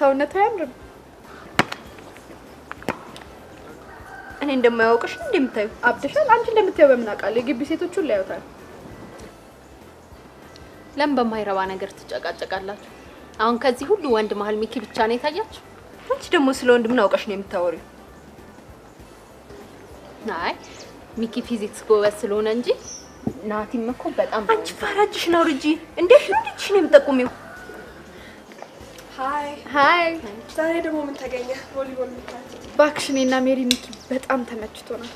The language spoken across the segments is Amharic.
ሰውነት አያምርም? እኔ እንደማያውቅሽ እንደምታዩ አብደሻል። አንቺ እንደምታዩ በምን አውቃለሁ? የግቢ ሴቶች ሁሉ ያዩታል። ለምን በማይረባ ነገር ትጨቃጨቃላችሁ? አሁን ከዚህ ሁሉ ወንድ መሀል ሚኪ ብቻ ነው የታያችሁ? አንቺ ደግሞ ስለ ወንድ ምን አውቀሽ ነው የምታወሪው? አይ ሚኪ ፊዚክስ ጎበዝ ስለሆነ እንጂ ናቲም እኮ በጣም አንቺ ፈራጅሽ ነው ልጅ። እንዴት ነው ልጅሽ ነው የምጠቁሚው? ሃይ ዛሬ ደግሞ ምን ተገኘ? ቮሊቦል ምክንያት እባክሽ እኔና ሜሪ ሚኪ በጣም ተመችቶናል።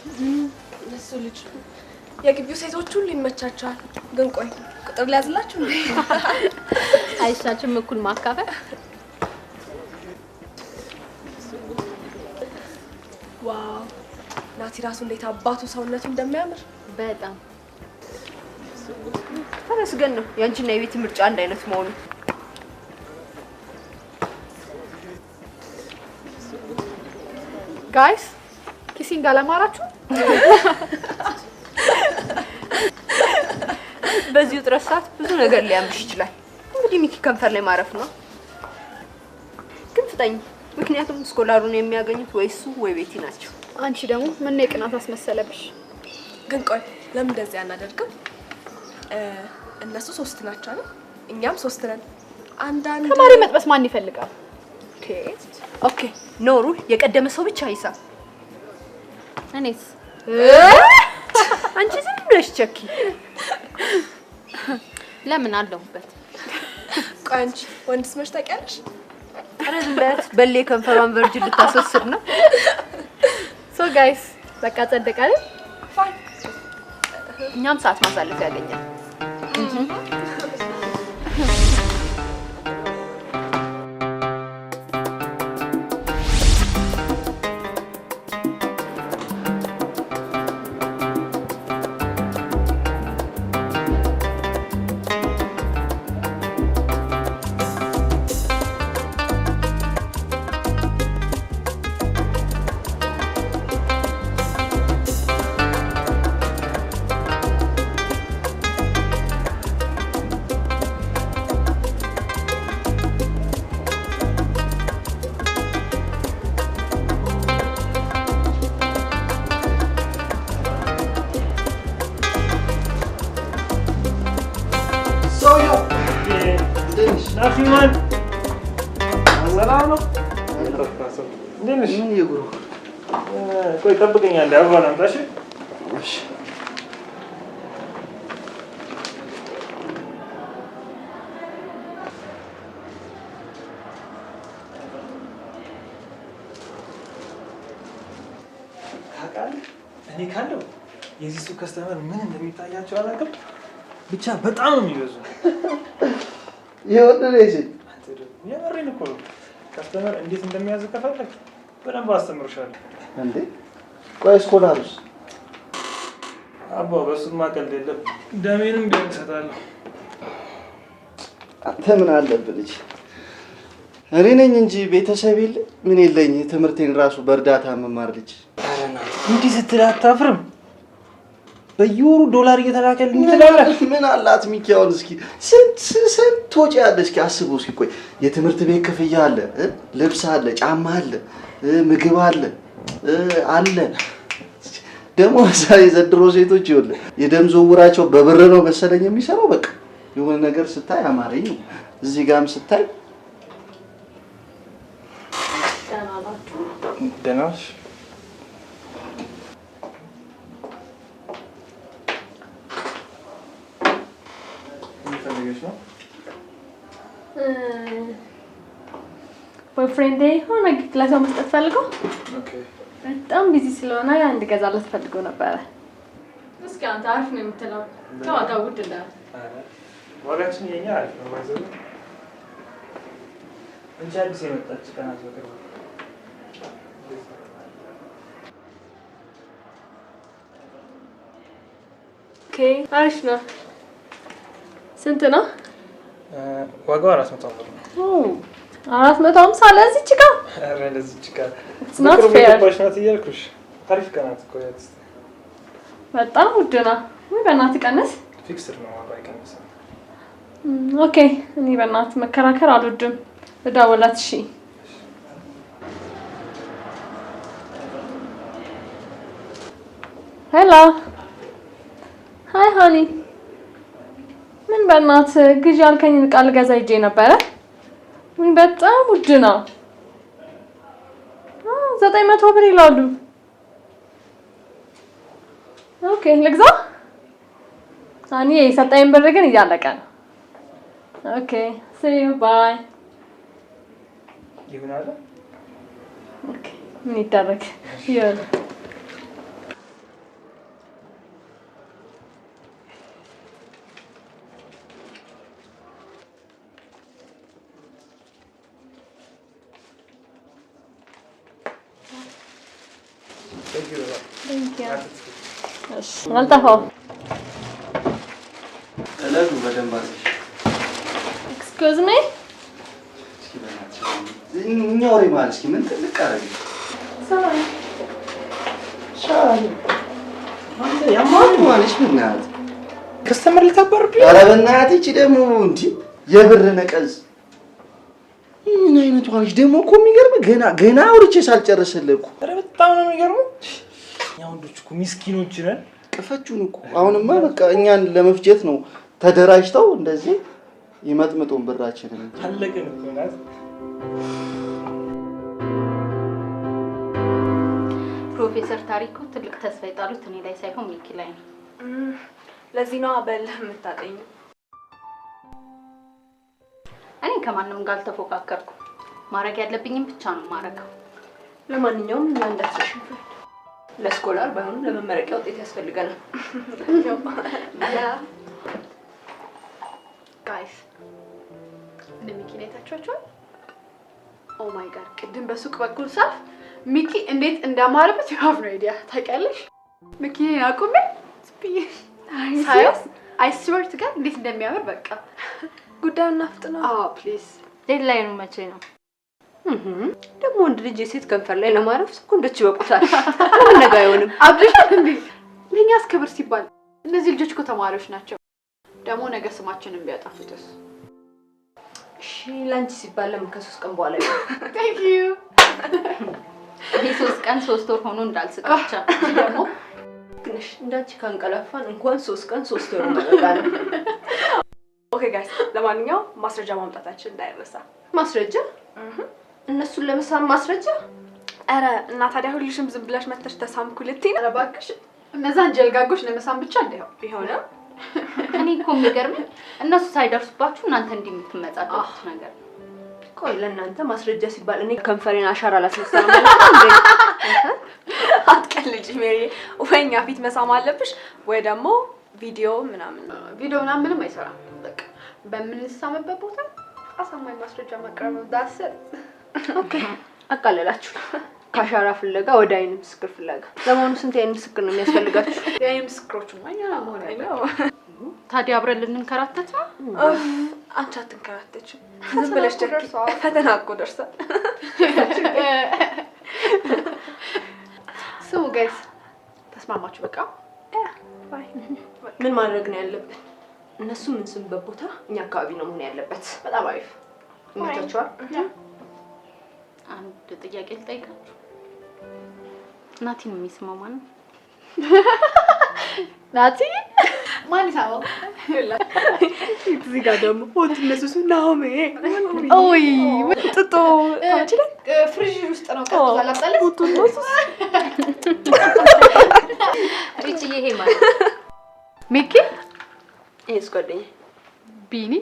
እሱ ልጅ የግቢው ሴቶች ሁሉ ይመቻቸዋል። ግን ቆይ ቁጥር ሊያዝላችሁ እንዴ? አይሻችም እኩል ማካፈል? ዋው ናቲ ራሱ እንዴት አባቱ ሰውነቱ እንደሚያምር በጣም ተመስገን ነው ያንቺና የቤት ምርጫ አንድ አይነት መሆኑ። ጋይስ ኪሲንግ አላማራችሁ? በዚህ ውጥረት ሰዓት ብዙ ነገር ሊያምሽ ይችላል። እንግዲህ ሚኪ ከንፈር ላይ ማረፍ ነው። ግን ፍጠኝ፣ ምክንያቱም ስኮላሩን የሚያገኙት ወይ እሱ ወይ ቤቲ ናቸው። አንቺ ደግሞ ምን የቅናት አስመሰለብሽ? ግን ቆይ ለምን እንደዚህ አናደርግም? እነሱ 3 ናቸው አይደል? እኛም 3 ነን። አንዳንድ ተማሪ መጥበስ ማን ይፈልጋል? ኦኬ ኖሩ የቀደመ ሰው ብቻ ይሳ። እኔስ አንቺ ዝም ብለሽ ቸኪ። ለምን አለሁበት? ቆይ አንቺ ወንድስ መች ታውቂያለሽ? አረዝበት በሌ ከንፈሯን ቨርጅን ልታስወስድ ነው። ሶ ጋይስ በቃ ጸደቃለ። እኛም ሰዓት ማሳለፍ ያገኛል። Nafiman, assalamu. Dinish. ምን ይጉሩ? ቆይ ጠብቀኝ አንዴ አበባ ላምጣ። እሺ እሺ። ታውቃለህ እኔ ካለው የዚህ ሱቅ ከስተመር ምን እንደሚታያቸው አላውቅም። ብቻ በጣም ነው የሚበዙ። ይወደለሽ የመሬን እኮ ነው። ከስተመር እንዴት እንደሚያዝ ከፈለክ በደንብ አስተምርሻለሁ። እንዴ ቆይ ስኮላሩስ? አባ በሱማ ቀልድ የለም። ደሜንም ቢሆን እሰጣለሁ። አንተ ምን አለብህ ልጅ? እኔ ነኝ እንጂ ቤተሰብ የለ ምን የለኝ። ትምህርቴን ራሱ በእርዳታ መማር ልጅ። አረና እንዲህ ስትል አታፍርም? በየወሩ ዶላር እየተላከልኝ ትላለህ። ምን አላት ሚኪያውን? እስኪ ስንት ወጪ አለ እስኪ አስቡ። እስኪ ቆይ የትምህርት ቤት ክፍያ አለ፣ ልብስ አለ፣ ጫማ አለ፣ ምግብ አለ አለ። ደግሞ ዛሬ ዘድሮ ሴቶች ይኸውልህ የደም ዝውውራቸው በብር ነው መሰለኝ የሚሰራው። በቃ የሆነ ነገር ስታይ አማረኝ ነው። እዚህ ጋርም ስታይ ደህና ነሽ? ቦይፍሬንዴ ሆነ ለሰው መስጠት ፈልገው በጣም ቢዚ ስለሆነ አንድ ገዛለት ፈልገው ነበረ። እስኪ አንተ አሪፍ ነው የምትለው ዋጋው ውድ እንደ ዋጋችን የኛ አሪፍ ነው ባይዘው እንጂ አዲስ የመጣች ቀናት በቅርቡ ኦኬ አሪፍ ነው። ስንት ነው? ዋጋው 400 ብር ነው። 450 ለዚች ጋር? አረ ለዚች ጋር not fair። ባሽናት እያልኩሽ አሪፍ ቀናት እኮ ያት በጣም ውድ ነው። ወይ በእናትህ ቀነስ። ፊክስድ ነው ዋጋ ይቀንሳል። ኦኬ እኔ በእናትህ መከራከር አልወድም። እዳወላት እሺ ሄሎ ሃይ ሃኒ ምን በእናትህ ግዢ ያልከኝን ዕቃ ልገዛ ሂጄ ነበረ። በጣም ውድ ነው። 900 ብር ይላሉ። ኦኬ ልግዛ? ሃኒ የሰጠኝ ብር ግን እያለቀ ነው። ኦኬ see you bye ይሆናል። ኦኬ ምን ይደረግ ይሁን። አልጠፋም። እለቱ በደንብ አድርገሽ ኤክስኪውዝ ሚ እስኪ በእናትሽ እኛ ወሬ ማለት እስኪ ምን ትልቅ አደረግሽ? ሻይ አንተ ያማል ማለሽ ምናት ከስተመር ልታባርብኝ? ኧረ በእናትህ እቺ ደግሞ እንዴ የብር ነቀዝ ምን አይነቱ አለሽ ደግሞ እኮ የሚገርም ገና አውርቼ ሳልጨርስልህ እኮ። ኧረ በጣም ነው የሚገርመው። እኛ ወንዶች እኮ ምስኪኖች ነን። ቅፈቹን እኮ አሁንማ በቃ እኛን ለመፍጀት ነው ተደራጅተው እንደዚህ ይመጥምጡን ብራችንን። አለቅን እኮ ናት። ፕሮፌሰር ታሪኩ ትልቅ ተስፋ የጣሉት እኔ ላይ ሳይሆን ሚኪ ላይ ነው። ለዚህ ነው አበል የምታጠኝ። እኔ ከማንም ጋር አልተፎካከርኩም። ማድረግ ያለብኝም ብቻ ነው ማረገው። ለማንኛውም እኛ እንዳትሽኝ ለስኮላር ባይሆንም ለመመረቂያ ውጤት ያስፈልገናል። ጋይስ ሚኪ ላይ ታቻችኋል? ኦ ማይ ጋድ ቅድም በሱቅ በኩል ሳፍ ሚኪ እንዴት እንዳማረበት you have no idea ታውቂያለሽ? ሚኪ አቁሜ ስፒ I swear to God እንዴት እንደሚያምር በቃ ጉዳዩን ናፍጥነው። ፕሊዝ ዴድላይኑ መቼ ነው? ደግሞ ወንድ ልጅ የሴት ከንፈር ላይ ለማረፍ ሰኮንዶች ይበቁታል። ምን ነገር አይሆንም። አብሽት እንዴ ለኛስ ክብር ሲባል እነዚህ ልጆች እኮ ተማሪዎች ናቸው። ደግሞ ነገ ስማችንን ቢያጣፉትስ? እሺ ላንቺ ሲባል ለምን ከ3 ቀን በኋላ ይሆናል? Thank you ይሄ 3 ቀን 3 ወር ሆኖ እንዳልስቅ ብቻ ደግሞ ግንሽ እንዳንቺ ካንቀላፋን እንኳን 3 ቀን 3 ወር ማለቃለ። ኦኬ ጋይስ ለማንኛውም ማስረጃ ማምጣታችን እንዳይረሳ። ማስረጃ? እነሱን ለመሳም ማስረጃ? አረ እና ታዲያ ሁልሽም ዝም ብለሽ መተሽ ተሳምኩ ልትይ ነው? ኧረ እባክሽ እነዛን ጀልጋጎች ለመሳም ብቻ እንዳይሆን ቢሆንም እኔ እኮ የሚገርመኝ እነሱ ሳይደርሱባችሁ እናንተ እንዲህ የምትመጻደቁት ነገር። ቆይ ለእናንተ ማስረጃ ሲባል እኔ ከንፈሬን አሻራ ላስነሳም ማለት ነው። አትቀልጂ ሜሪ። ወይኛ ፊት መሳም አለብሽ ወይ ደግሞ ቪዲዮ ምናምን ምንም አይሰራም። በቃ በምንሳምበት ቦታ አሳማኝ ማስረጃ ማቅረብ ነው። ዳስ ኦኬ አቃለላችሁ። ካሻራ ፍለጋ ወደ አይን ምስክር ፍለጋ። ለማኑ ስንት አይን ምስክር ነው የሚያስፈልጋችሁ? የአይን ምስክሮቹ ማኛ ነው ነው። ታዲያ አብረን ልንከራተት ነው? አንቺ አትንከራተች። ዝም ብለሽ ደርሷ ፈተና እኮ ደርሷል። ስሙ ጋይስ ተስማማችሁ? በቃ ምን ማድረግ ነው ያለብን? እነሱ ምን ስምበት ቦታ እኛ አካባቢ ነው መሆን ያለበት። በጣም አሪፍ ይመቻችኋል። አንድ ጥያቄ ልጠይቃችሁ። ናቲ ነው የሚስማው ማለት? ናቲ ማን ይሳማው? እዚህ ጋር ደግሞ ሆት እነሱ ናሆሜ ኦይ ጥጦ ታችለ ፍሪጅ ውስጥ ነው ቀጥታ ላጣለስ ሪጭ ይሄ ማለት ሚኪ ይሄስ ጓደኛ ቢኒ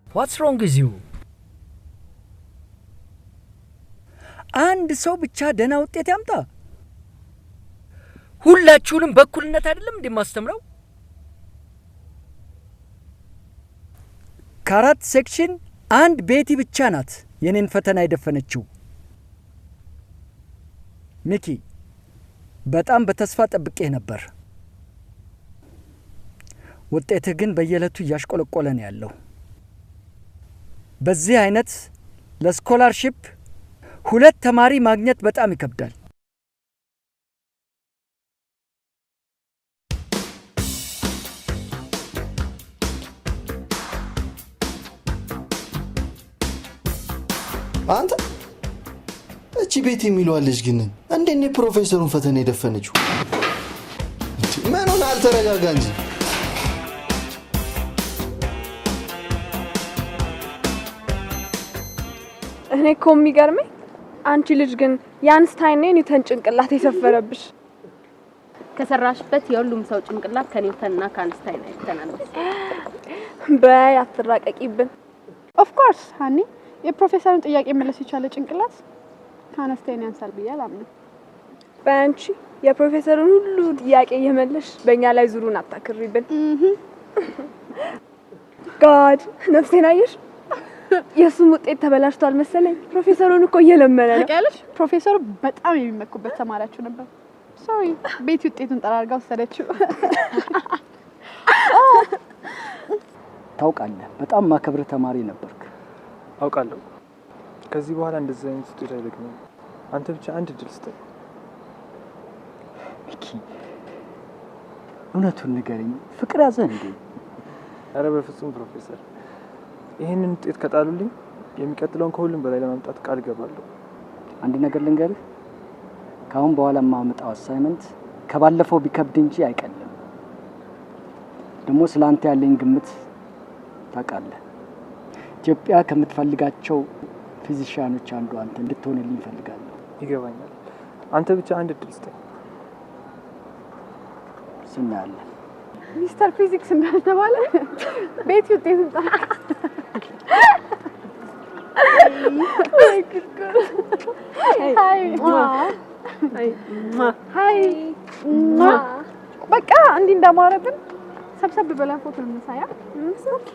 What's wrong with you? አንድ ሰው ብቻ ደህና ውጤት ያምጣ? ሁላችሁንም በእኩልነት አይደለም እንደማስተምረው? ከአራት ሴክሽን አንድ ቤቲ ብቻ ናት የኔን ፈተና የደፈነችው። ሚኪ በጣም በተስፋ ጠብቄህ ነበር። ውጤትህ ግን በየዕለቱ እያሽቆለቆለ ነው ያለው። በዚህ አይነት ለስኮላርሺፕ 2 ተማሪ ማግኘት በጣም ይከብዳል። አንተ እቺ ቤት የሚሏለች ግን እንዴት ነው ፕሮፌሰሩን ፈተና የደፈነችው? ምን ሆነ? አልተረጋጋ እንጂ እኔ እኮ የሚገርመኝ አንቺ ልጅ ግን የአንስታይን ኒውተን ጭንቅላት የሰፈረብሽ። ከሰራሽበት የሁሉም ሰው ጭንቅላት ከኒውተንና ከአንስታይን አይተናል። በይ አትራቀቂብን። ኦፍ ኮርስ ሃኒ የፕሮፌሰሩን ጥያቄ መለስ የቻለ ጭንቅላት ከአንስታይን ያንሳል ብዬ አላምንም። በአንቺ የፕሮፌሰሩን ሁሉ ጥያቄ እየመለሽ በእኛ ላይ ዙሩን አታክሪብን። ጋድ ነፍሴን አየሽ? የሱም ውጤት ተበላሽቷል መሰለኝ። ፕሮፌሰሩን እኮ እየለመነ ነው። ታውቂያለሽ ፕሮፌሰሩ በጣም የሚመኩበት ተማሪያችሁ ነበር። ሶሪ ቤት ውጤቱን ጠራርጋ ወሰደችው። ታውቃለህ በጣም ማከብር ተማሪ ነበርክ። አውቃለሁ። ከዚህ በኋላ እንደዚህ አይነት ውጤት አይደግምም። አንተ ብቻ አንድ እድል ስጠኝ። ሚኪ እውነቱን ንገረኝ፣ ፍቅር ያዘህ እንዴ? ኧረ በፍጹም ፕሮፌሰር፣ ይሄንን ውጤት ከጣሉልኝ የሚቀጥለውን ከሁሉም በላይ ለማምጣት ቃል ገባለሁ። አንድ ነገር ልንገርህ፣ ካሁን በኋላ የማመጣው አሳይመንት ከባለፈው ቢከብድ እንጂ አይቀልም። ደግሞ ስላንተ ያለኝ ግምት ታውቃለህ። ኢትዮጵያ ከምትፈልጋቸው ፊዚሻኖች አንዱ አንተ እንድትሆንልኝ እፈልጋለሁ። ይገባኛል። አንተ ብቻ አንድ እድል ስጠኝ። ስናያለን። ሚስተር ፊዚክስ እንደተባለ ቤት ውጤቱን ጠራ። ሃይ በቃ እንዲህ እንዳማረብን ሰብሰብ ብለን ፎቶ እንሳያ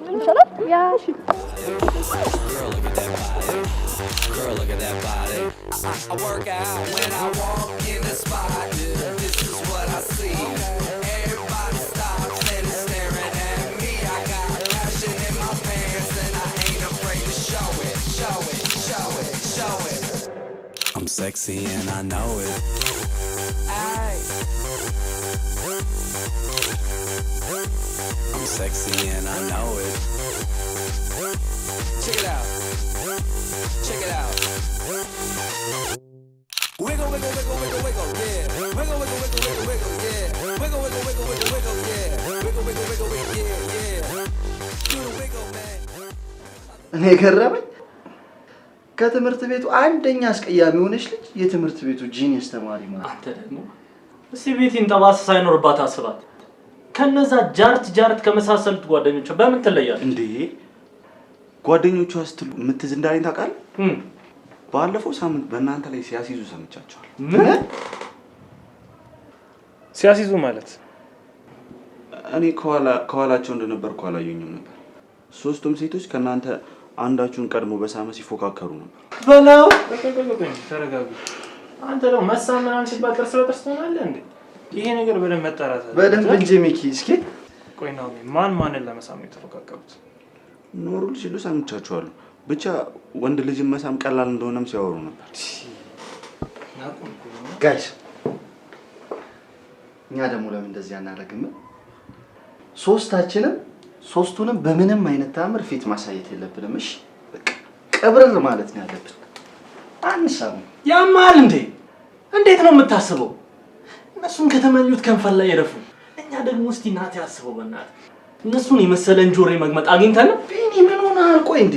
እንችላለን። ያ እሺ Girl, look at that body. I work out when I walk in the spot. This is what I see. Everybody stops and is staring at me. I got passion in my pants and I ain't afraid to show it, show it, show it, show it. I'm sexy and I know it. Aye. I'm sexy and I know it. Check it out. Check it out. Wiggle, wiggle, wiggle, wiggle, wiggle, yeah. Wiggle, wiggle, wiggle, wiggle, wiggle, yeah. Wiggle, wiggle, wiggle, wiggle, wiggle, yeah. Wiggle, wiggle, wiggle, wiggle, yeah, yeah. Do the wiggle, man. እኔ ገረመኝ። ከትምህርት ቤቱ አንደኛ አስቀያሚ ሆነች ልጅ የትምህርት ቤቱ ጂኒየስ ተማሪ ማለት። አንተ ደግሞ እስቲ ቤቲን ጠባሳ ሳይኖርባት አስባት። ከነዛ ጃርት ከመሳሰሉት ጓደኞቿ በምን ትለያለች እንዴ? ጓደኞቿ ስትሉ ምትዝ እንዳለኝ ታውቃለህ? ባለፈው ሳምንት በእናንተ ላይ ሲያሲዙ ሰምቻቸዋል። ምን ሲያሲዙ ማለት? እኔ ከኋላቸው እንደነበርኩ አላየኝም ነበር። ሶስቱም ሴቶች ከእናንተ አንዳችሁን ቀድሞ በሳመ ሲፎካከሩ ነበር። በላው ተረጋጉ። አንተ ደግሞ መሳም ምናምን ሲባል ጥርስ በጥርስ ትሆናለህ እንዴ? ይሄ ነገር በደንብ መጣራት አለ። በደንብ እንጂ ሚኪ። እስኪ ቆይ ነው ማንን ለመሳም የተፎካከሩት? ኖሩ ልጅ ሁሉ ሰምቻቸዋለሁ። ብቻ ወንድ ልጅን መሳም ቀላል እንደሆነም ሲያወሩ ነበር። ጋይስ እኛ ደግሞ ለምን እንደዚህ አናደርግም? ሶስቱንም በምንም አይነት ታምር ፊት ማሳየት የለብንም። እሺ በቃ ቀብረር ማለት ነው ያለብን። አንሳም ያማል እንዴ? እንዴት ነው የምታስበው? እነሱን ከተመኙት ከንፈል ላይ ይረፉ። እኛ ደግሞ እስቲ ናት ያስበው በእናትህ እነሱን የመሰለ እንጆሪ መግመጥ አግኝተን ቢኒ ምን ሆነሃል? ቆይ እንዴ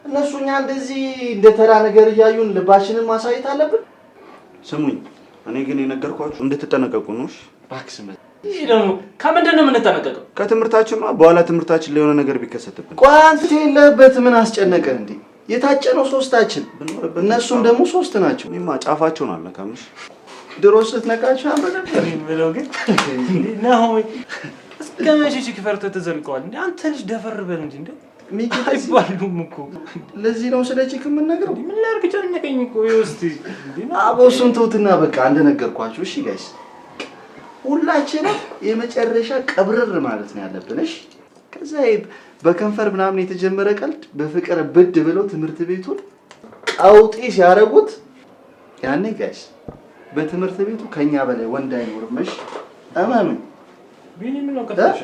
እነሱኛ እንደዚህ እንደ ተራ ነገር እያዩን ልባችንን ማሳየት አለብን? ስሙኝ፣ እኔ ግን የነገርኳችሁ እንድትጠነቀቁ ነው። እሺ ባክስ መ ይሄ ደግሞ ከምንድን ነው የምንጠነቀቀው? ከትምህርታችን ነው። በኋላ ትምህርታችን ላይ የሆነ ነገር ቢከሰትብን ቆይ አንተ የለህበት ምን አስጨነቀ እንዴ? የታጨነው ሶስታችን እነሱም ደግሞ ሶስት ናቸው። እኔማ ጫፋቸውን አልነካምሽ። ድሮ ስትነካቸው አመለጠኝ ብለው ግን ነው እስከመቼ ችክፈርተ ተዘልቀዋል እንዴ? አንተ ልጅ ደፈር በል እንጂ እንዴ ሚኪ አይባሉም እኮ። ለዚህ ነው ስለ ቺክ የምንነግረው። ምን ላድርግ ጨነቀኝ እኮ ይወስቲ አቦሱን ተውትና በቃ እንደነገርኳችሁ። እሺ ጋይስ ሁላችንም የመጨረሻ ቀብረር ማለት ነው ያለብን። እሺ ከዛ በከንፈር ምናምን የተጀመረ ቀልድ በፍቅር ብድ ብለው ትምህርት ቤቱን አውጤ ሲያረጉት ያኔ ጋይስ በትምህርት ቤቱ ከኛ በላይ ወንድ አይኖርም። እሺ አማኑ ቢኒ ምን ነው ከተሸ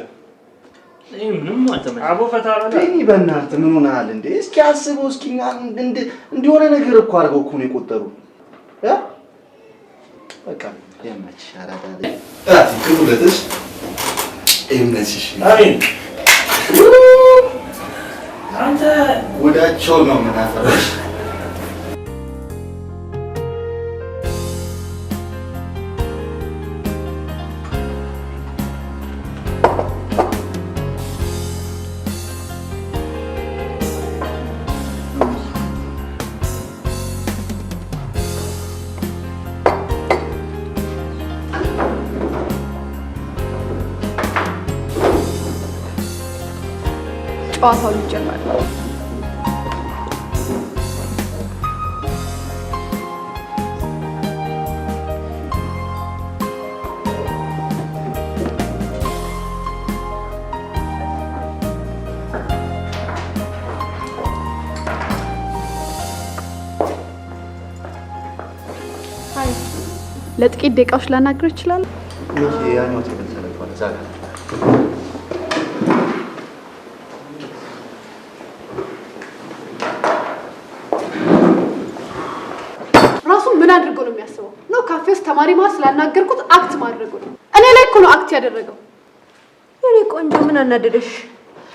ምንም አልተመቸኝም። አቦ ፈታ በላ ቢኒ በእናትህ ምን ሆነሃል እንዴ? እስኪ አስበው እስኪ እንዲሆነ ነገር እኮ አድርገው እኮ ነው የቆጠሩ በቃ የመች አራዳለ ክቡለትሽ እምነትሽ አሜን። አንተ ወዳቸው ነው ምናፈረሽ ጨዋታው ሊጀመር ነው። ለጥቂት ደቂቃዎች ላናግር ይችላል? ያኛው ተከተለቷል ዛጋ ምን አድርጎ ነው የሚያስበው? ነው ካፌ ውስጥ ተማሪ ማለት ስላናገርኩት አክት ማድረጉ ነው። እኔ ላይ እኮ ነው አክት ያደረገው። የኔ ቆንጆ ምን አናደደሽ?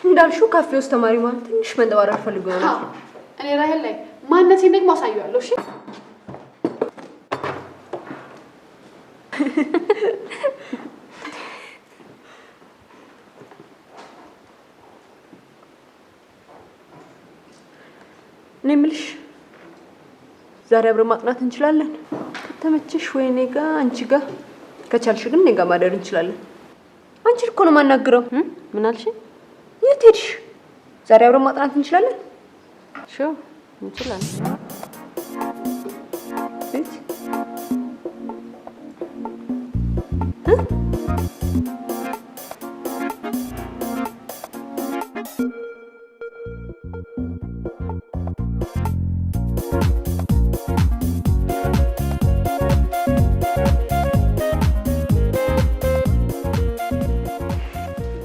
እንዳልሽው ካፌ ውስጥ ተማሪ ማለት ትንሽ መንደባረር ፈልጎ ነው። እኔ ራሄል ላይ ማንነቴን ደግሞ አሳየዋለሁ። እሺ እኔ የምልሽ ዛሬ አብረን ማጥናት እንችላለን? ከተመቸሽ ወይ እኔ ጋር አንቺ ጋር፣ ከቻልሽ ግን እኔ ጋር ማደር እንችላለን። አንቺ እኮ ነው የማናግረው። ምን አልሽ? የት ሄድሽ? ዛሬ አብረን ማጥናት እንችላለን? ሹ እንችላለን። ቤት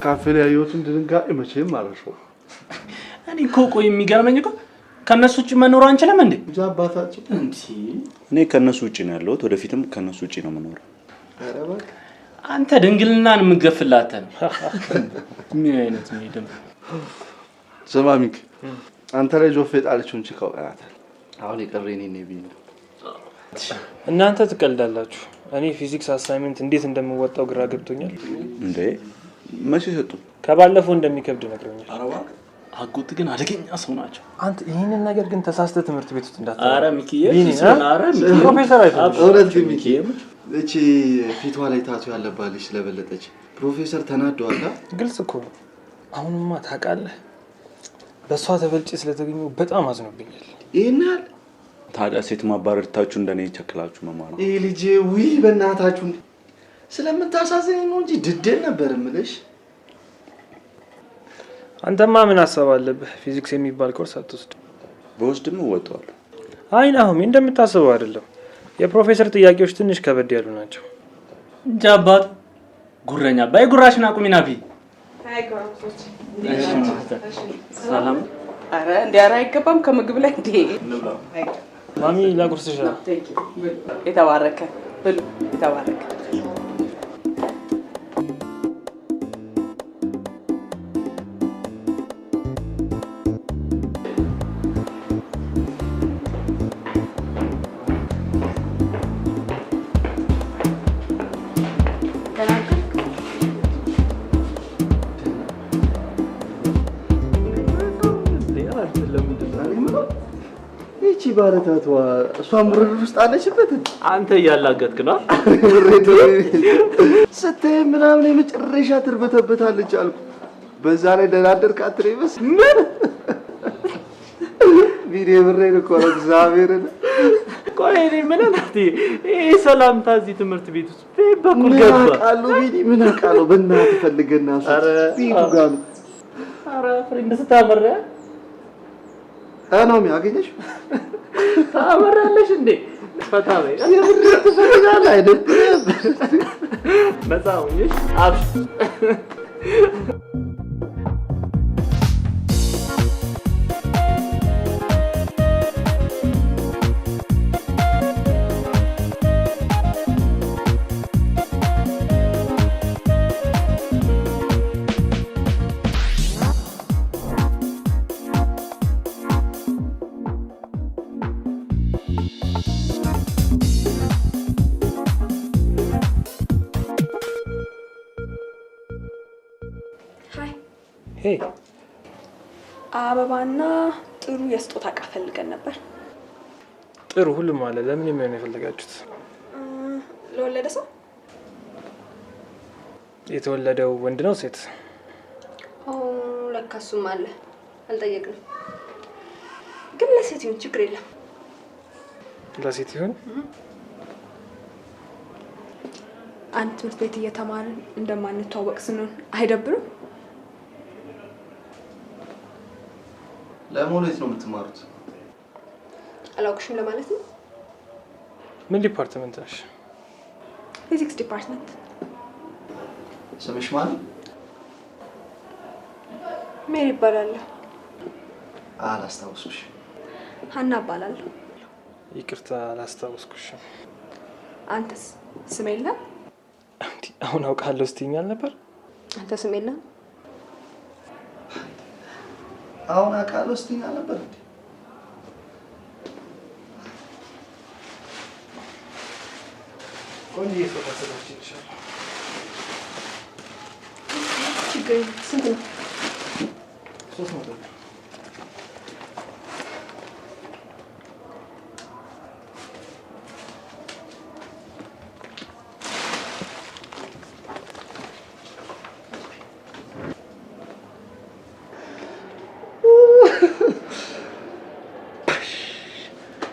ካፌ ላይ ያየሁትን ድንጋጤ መቼም አልረሳውም። እኔ እኮ ቆይ የሚገርመኝ እኮ ከነሱ ውጪ መኖር አንችልም እንዴ? አባታችን እንዴ እኔ ከነሱ ውጪ ነው ያለሁት፣ ወደፊትም ከነሱ ውጪ ነው የምኖረው። ኧረ እባክህ አንተ ድንግልናን የምትገፍላት ነው። ምን አይነት ነው ይደም? ስማ ሚክ፣ አንተ ላይ ጆፌ ጣለችውን ቺካው ቀናታል። አሁን የቀረኝ እኔ ቢኒ። እናንተ ትቀልዳላችሁ። እኔ ፊዚክስ አሳይመንት እንዴት እንደምወጣው ግራ ገብቶኛል። እንዴ መቼ ሰጡ? ከባለፈው እንደሚከብድ ነግረውኛል። ኧረ እባክህ አጎት ግን አደገኛ ሰው ናቸው። አንተ ይሄንን ነገር ግን ተሳስተህ ትምህርት ቤት ውስጥ እንዳትተው። ኧረ ሚኪዬ ኧረ ፕሮፌሰር አይደለም። እውነት ግን ሚኪዬ እቺ ፊቷ ላይ ታቱ ያለባት ልጅ ስለበለጠች ፕሮፌሰር ተናደዋል። ግልጽ እኮ ነው። አሁንማ ታውቃለህ፣ በሷ ተበልጬ ስለተገኘው በጣም አዝኖብኛል። ይሄን ያህል ታዲያ ሴት ማባረር ታችሁ እንደኔ ይቸክላችሁ መማር ነው። ይሄ ልጅ ውይ በእናታችሁ ስለምታሳዝኝ ነው እንጂ ድድል ነበር እምልሽ። አንተማ ምን ሐሳብ አለብህ? ፊዚክስ የሚባል ኮርስ አትወስድ። በወስድም እወጣዋለሁ። አይ ናሆም እንደምታስበው አይደለም። የፕሮፌሰር ጥያቄዎች ትንሽ ከበድ ያሉ ናቸው። ጃባት ጉረኛ ባይ ጉራሽና ቁሚና ቢ አይ ጋርሶች ሰላም። አረ እንዲያራ አይገባም ከምግብ ላይ እንዴ ማሚ ላጉርስሽ። የተባረከ ብሉ የተባረከ እቺ ባለታቷ እሷ ምርር ውስጥ አለችበት። አንተ እያላገጥክ ነው። ምሬት ስትይ ምናምን የመጨረሻ ትርበተበታለች አልኩ። በዛ ላይ ደናደርክ አትሬበስ ምን ቪዲዮ ምሬን እኮ ነው እግዚአብሔርን። ቆይ እኔ ምን ናት ይሄ ሰላምታ እዚህ ትምህርት ቤት ውስጥ በኩል ገባ? ምን አውቃለሁ ቢኒ ምን አውቃለሁ። በእናትህ ፈልገና ቢቱ ጋር ነው። ኧረ ፍሬንድ ስታመራ ነው የሚያገኘሽ። ታመራለሽ እንዴ? ፈታ በይ። የምር ትፈልጋለህ አይደል? ነፃ ሁኚ። አብሽ ሃይ ሄይ አበባና ጥሩ የስጦታ ዕቃ ፈልገን ነበር። ጥሩ ሁሉም አለ። ለምን የሚሆን የፈለጋችሁት? ለወለደ ሰው። የተወለደው ወንድ ነው ሴት? ለካ እሱም አለ አልጠየቅንም። ግን ለሴት ይሁን ችግር የለም። ለሴት ይሁን። አንድ ትምህርት ቤት እየተማርን እንደማንተዋወቅ ስንሆን አይደብርም? ለመሆኑ የት ነው የምትማሩት? አላውቅሽም ለማለት ነው። ምን ዲፓርትመንት ነሽ? ፊዚክስ ዲፓርትመንት። ስምሽ ማን? ሜሪ እባላለሁ። አላስታውስኩሽ። ሀና እባላለሁ። ይቅርታ አላስታውስኩሽም። አንተስ ስም የለም? አሁን አውቃለሁ ስትይኛል ነበር። አንተ ስም የለም? አሁን አውቃለሁ ስትይኛል ነበር እንዴ? ቆንጆ የፎቶ ተሰጥቶሻል። ችግር የለም። ስንት ነው? 300 ብር።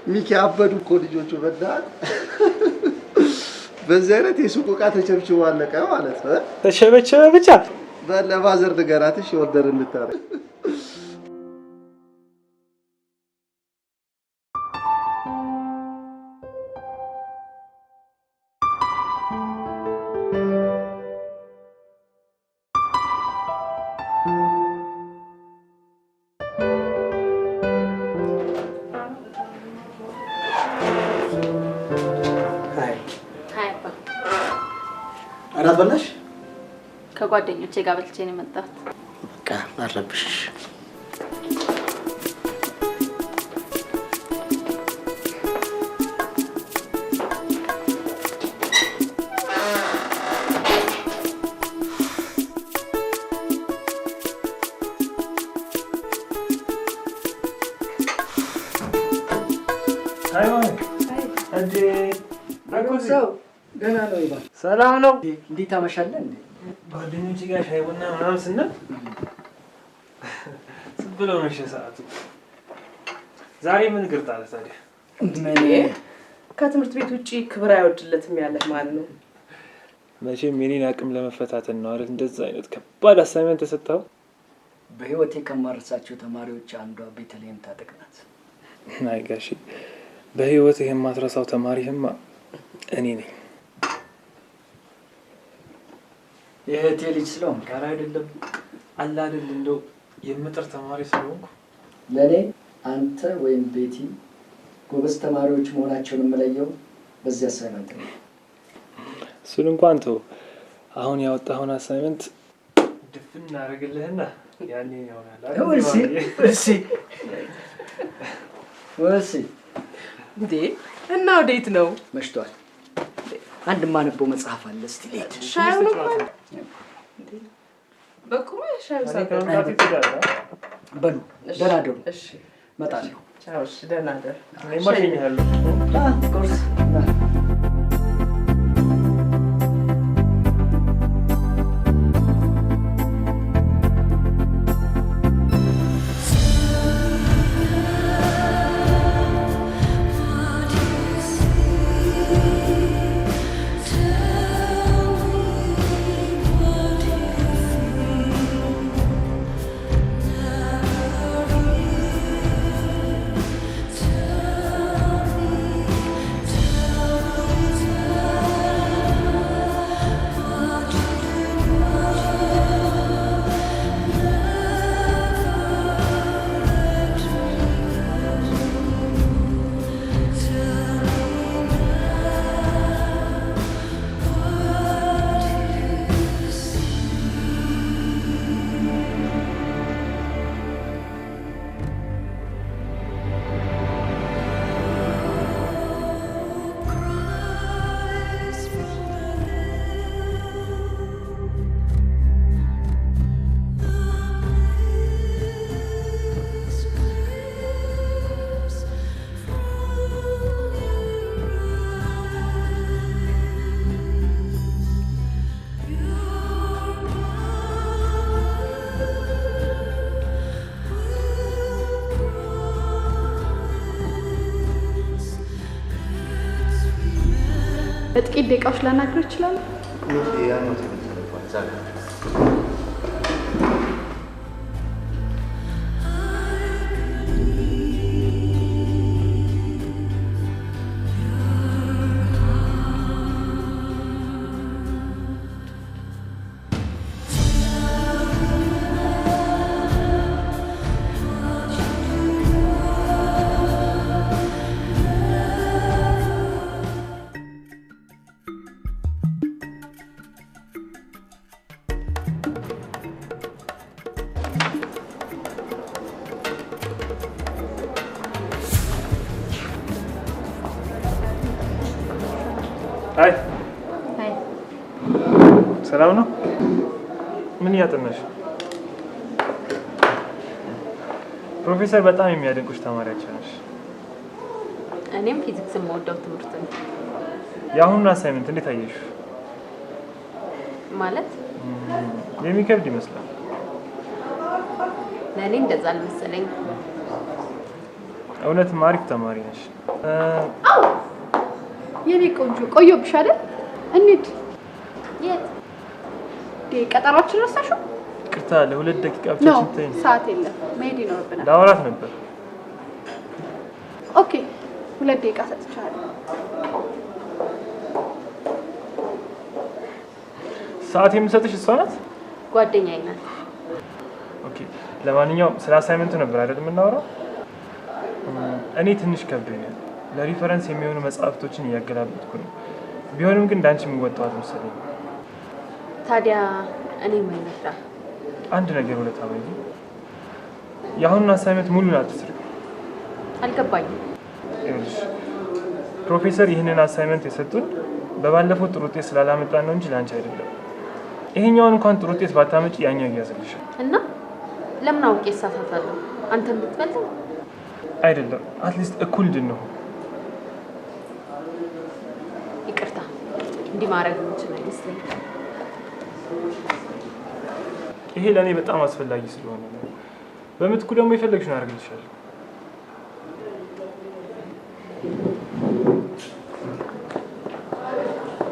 ሚኪ አበዱ እኮ ልጆቹ በዳት። በዚህ አይነት የሱቅ ዕቃ ተቸብችቦ አለቀ ማለት ነው። ተሸበቸበ ብቻ ለማዘር ንገራትሽ ኦርደር እንድታረግ። እራት በላሽ? ከጓደኞቼ ጋር በልቼ ነው የመጣሁት። በቃ አረብሽሽ። ደህና ነው ይባል። ሰላም ነው። እንዴት አመሻለህ እንዴ? ጓደኞቼ ጋር ሻይ ቡና ምናምን ስንል ዝም ብሎ ነው ሰዓቱ። ዛሬ ምን ግርጥ አለ ታዲያ? ከትምህርት ቤት ውጪ ክብር አይወድለትም ያለህ ማን ነው? መቼም የኔን አቅም ለመፈታተን ነው አይደል እንደዛ አይነት ከባድ አሳይመንት ተሰጣው። በህይወቴ ከማረሳቸው ተማሪዎች አንዷ ቤተልሔም ታጠቅ ናት። አይ ጋሺ፣ በህይወት የማትረሳው ተማሪህማ እኔ ነኝ። የእህቴ ልጅ ስለሆንክ ጋር አይደለም አለ አይደል እንደው የምጥር ተማሪ ስለሆንኩ ለኔ አንተ ወይም ቤቲ ጎበዝ ተማሪዎች መሆናቸውን የምለየው በዚህ አሳይመንት ነው። እሱን እንኳን ተው። አሁን ያወጣውን አሳይመንት ድፍን እናደርግልህና ያኔ ይሆናል አይደል? ወሲ እንዴ እና ወዴት ነው? መሽቷል። አንድ ማነበው መጽሐፍ አለ። እስቲ ልሂድ። ሻዩ ነው በቁም ሻዩ ሳይቀር በሉ ደህና ደሩ። እሺ እመጣለሁ። ቻው። እሺ ደህና ደር። እኔ ማሽኛለሁ። ቁርስ በጥቂት ደቂቃዎች ላናግር ይችላል? ያ ነው ተለፈው ዛሬ አይ አይ ሰላም ነው? ምን እያጠናሽ? ፕሮፌሰር በጣም የሚያደንቁሽ ተማሪያቸው ነሽ። እኔም ፊዚክስ የምወደው ትምህርት ነው። የአሁኑን አሳይመንት እንዴት አየሽ? ማለት የሚከብድ ይመስላል። ለእኔ እንደዛ አልመሰለኝም። እውነትም አሪፍ ተማሪ ነሽ። የኔ ቆንጆ ቆየሁብሽ አይደል? እንሂድ። የት? ቀጠሯችን ረሳሽው? ይቅርታ ለ2 ደቂቃ ብቻ ስትይኝ። ሰዓት የለም መሄድ ይኖርብናል። ላወራት ነበር። ኦኬ 2 ደቂቃ ሰጥቻለሁ። ሰዓት የምሰጥሽ እሷ ናት? ጓደኛዬ ናት። ኦኬ ለማንኛውም ስለ አሳይመንቱ ነበር አይደል የምናወራው? እኔ ትንሽ ከብዶኛል። ለሪፈረንስ የሚሆኑ መጽሐፍቶችን እያገላበጥኩ ነው። ቢሆንም ግን እንዳንቺ የምወጣው መሰለኝ። ታዲያ እኔ ምን ልርዳ? አንድ ነገር ሁለት አባይ የአሁኑን አሳይመንት ሙሉን አትስሪ። አልገባኝም። ይኸውልሽ ፕሮፌሰር ይህንን አሳይመንት የሰጡን በባለፈው ጥሩ ውጤት ስላላመጣን ነው እንጂ ላንቺ አይደለም። ይሄኛውን እንኳን ጥሩ ውጤት ባታመጪ ያኛው ይያዝልሻል። እና ለምን አውቄ እሳሳታለሁ? አንተ እንድትበልጥ አይደለም፣ አትሊስት እኩል እንድንሆን። ይቅርታ እንዲህ ማድረግ የምችል አይመስለኝም። ይሄ ለእኔ በጣም አስፈላጊ ስለሆነ ነው። በምትኩ ደግሞ የፈለግሽውን አደርግልሻለሁ።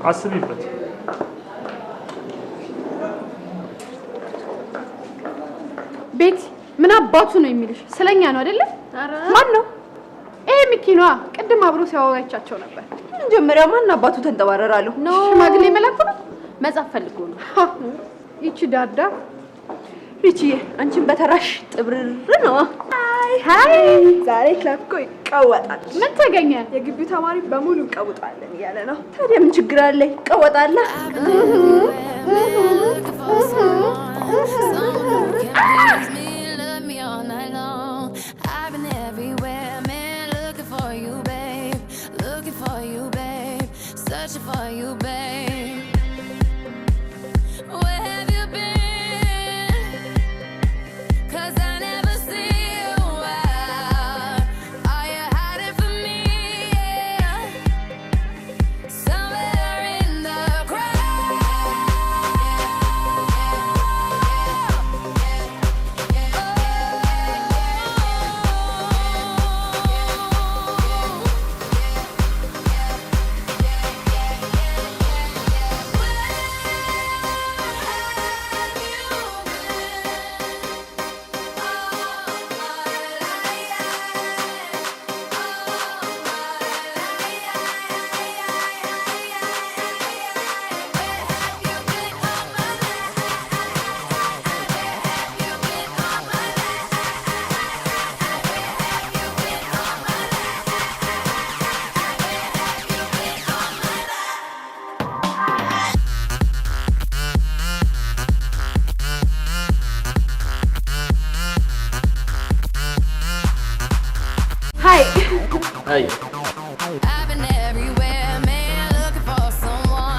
አስቢበት። ቤት ምን አባቱ ነው የሚልሽ? ስለኛ ነው አይደለ? ማን ነው? ይሄ ሚኪ ነዋ። ቅድም አብሮ ሲያወራቻቸው ነበር። መጀመሪያ ማን አባቱ ተንጠባረራለሁ? ሽማግሌ መላኩ ነው። መጻፍ ፈልጎ ነው። ይቺ ዳዳ ሪቺዬ፣ አንቺን በተራሽ ጥብርር ነው። ሃይ ዛሬ ክለብ እኮ ይቀወጣል። ምን ተገኘ? የግቢው ተማሪ በሙሉ እንቀውጣለን እያለ ነው። ታዲያ ምን ችግር አለ? ይቀወጣል። For you, babe. Where have you been? 'Cause I never see you out. Are you hiding from me? Yeah. Somewhere in the crowd.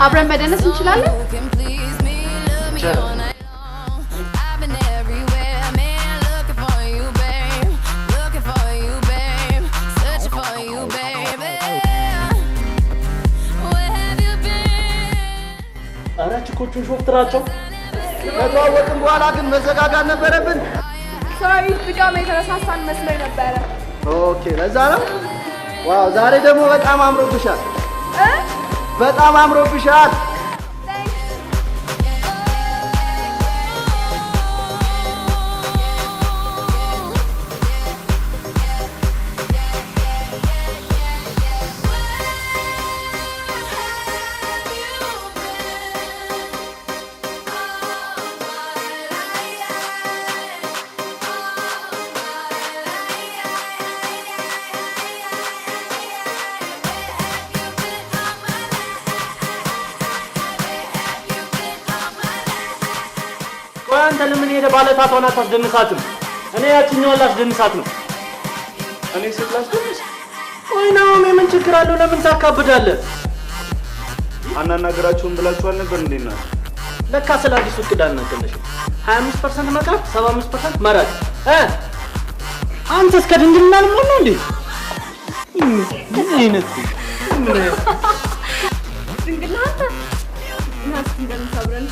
አብረን መደነስ እንችላለን? ኧረ ችኮቹን ሾፍትራቸው። ከተዋወቅን በኋላ ግን መዘጋጋት ነበረብን። ሰራዊት ድጋሜ የተረሳሳን መስሎኝ ነበረ። ኦኬ ለዛ ነው። ዋው ዛሬ ደግሞ በጣም አምሮብሻል። በጣም አምሮብሻል። ቆይ አንተ ለምን ሄደ ባለ ታቷን አታስደንሳትም? እኔ ያችኛዋን ላስደንሳት ነው። እኔ ሴት ላስደንስ? ቆይ ናሆም ምን ችግር አለው? ለምን ታካብዳለህ? አናናገራቸውም ብላችኋል ነበር እንዴ? ነው ለካ ስለ አዲሱ እቅድ አልነገርሽም። 25% መቃብ 75% መራጭ አንተ እስከ ድንግልና ልሞላ እንዴ? ምን አይነት ድንግልና አንተ ናስ እንደምታብረን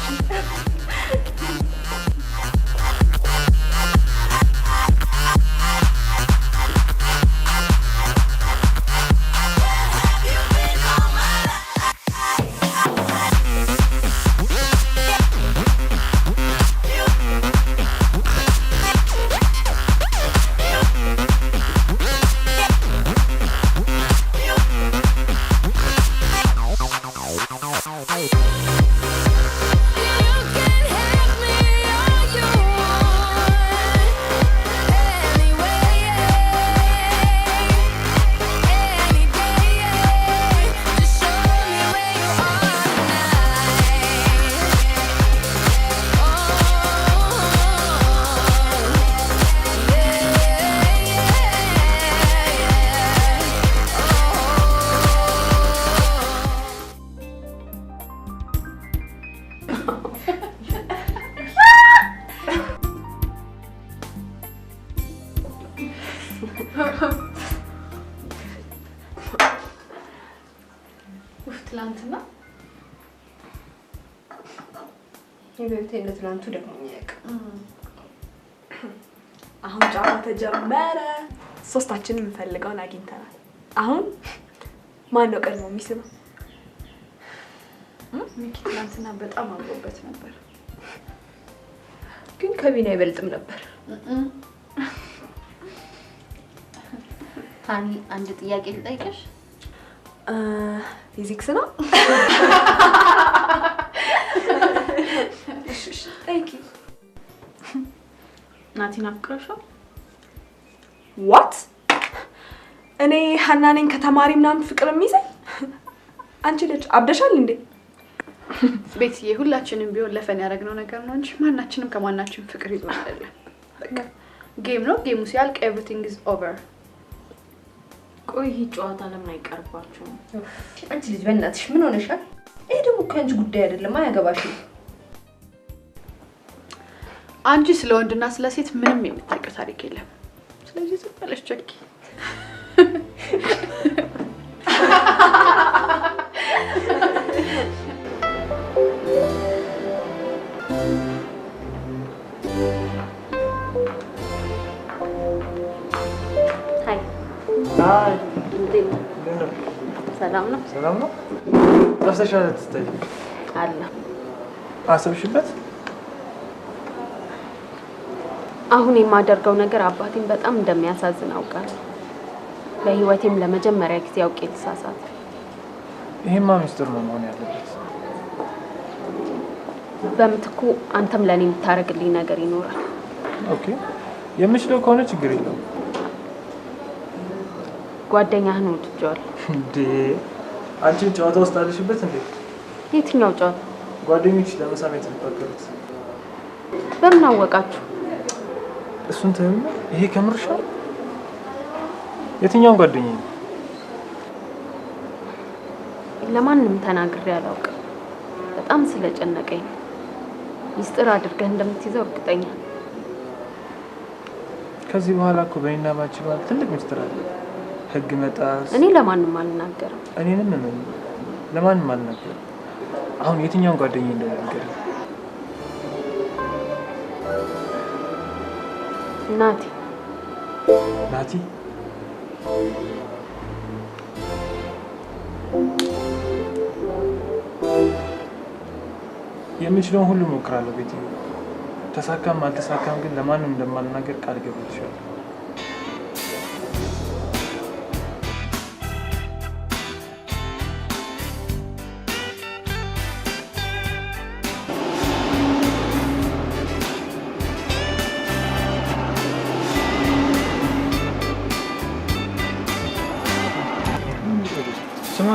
ትላንትና ይበልጥ ለትላንቱ ደግሞ ያቅ አሁን ጨዋታ ተጀመረ። ሶስታችንም እንፈልገውን አግኝተናል። አሁን ማን ነው ቀድሞ የሚስበው? ሚኪ ትላንትና በጣም አምሮበት ነበር፣ ግን ከቢና አይበልጥም ነበር። ታኒ አንድ ጥያቄ ልጠይቅሽ። ፊዚክስ ነው? እሺ ጠይቂ። ናቲን አፍቅረሽው? ዋት? እኔ ሀና ነኝ ከተማሪ ምናምን ፍቅር የሚይዘኝ? አንቺ ልጅ አብደሻል እንዴ? ቤትዬ ሁላችንም ቢሆን ለፈን ያደረግነው ነገር ነው እንጂ ማናችንም ከማናችን ፍቅር ይዞ አይደለም። በቃ ጌም ነው። ጌሙ ሲያልቅ ኤቭሪቲንግ ኢዝ ኦቨር። ቆይ ይሄ ጨዋታ ለምን አይቀርባችሁም? አንቺ ልጅ በእናትሽ ምን ሆነሻል? ይሄ ደግሞ ከአንቺ ጉዳይ አይደለም፣ አያገባሽም። አንቺ ስለ ወንድና ስለ ሴት ምንም የምታውቂው ታሪክ የለም። ስለዚህ ዝም ብለሽ ቸኪ። ሃይ ሰላም ነው? ሰላም ነው። ጠፍተሻል ትታይ አለ። አሰብሽበት? አሁን የማደርገው ነገር አባቴን በጣም እንደሚያሳዝን አውቃለሁ። ለህይወቴም ለመጀመሪያ ጊዜ አውቄ ልሳሳት። ይሄማ ሚስጥር ነው መሆን ያለበት። በምትኩ አንተም ለኔ የምታረግልኝ ነገር ይኖራል። ኦኬ፣ የምችለው ከሆነ ችግር የለውም። ጓደኛህን ወድጄዋለሁ። እንዴ አንቺም ጨዋታ ውስጥ አለሽበት እንዴ? የትኛው ጨዋታ? ጓደኞች ለመሳም የተፈቀሩት። በምን አወቃችሁ? እሱን ተይው። ይሄ ከምርሻል? የትኛው ጓደኛዬ? ለማንም ተናግሬ አላውቅም። በጣም ስለጨነቀኝ ሚስጥር አድርገህ እንደምትይዘው እርግጠኛ። ከዚህ በኋላ እኮ በእኔና ባንቺ መሀል ትልቅ ሚስጥር አለ። ህግ መጣስ። እኔ ለማንም አልናገርም። እኔንም ለማንም አልናገርም። አሁን የትኛውን ጓደኛዬ እንደሆነ ንገሪኝ። ናቲ። ናቲ? የምችለውን ሁሉ እሞክራለሁ ቤቲ። ተሳካም አልተሳካም ግን ለማንም እንደማልናገር ቃል ገብቼሻለሁ።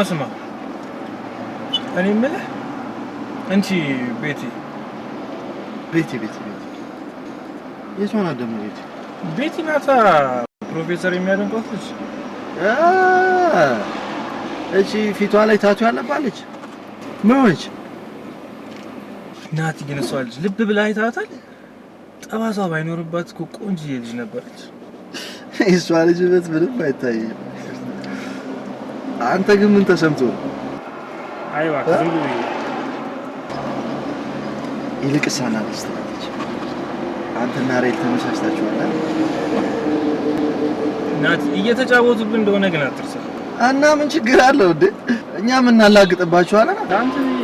ስማ እኔ የምልህ አንቺ ቤቲ የት ሆና ደግሞ ቤቲ ናታ ፕሮፌሰር የሚያደንቀው ልጅ እቺ ፊቷ ላይ ታቱ ያለባለች ምን ሆነች? ናቲ ግን እሷ ልጅ ልብ ብላ አይታታል። ጠባሳ ባይኖርባት እኮ ቆንጆዬ ልጅ ነበረች። እሷ ልጅ በት ምንም አይታይም። አንተ ግን ምን ተሰምቶ? አይዋ ከዚህ ይልቅስ አናስተላልች አንተና ሬል ተመሳስታችኋል። ናቲ እየተጫወቱብን እንደሆነ ግን አትርሳ። እና ምን ችግር አለው እንዴ? እኛ ምን እናላግጥባችኋል? አንተ ነው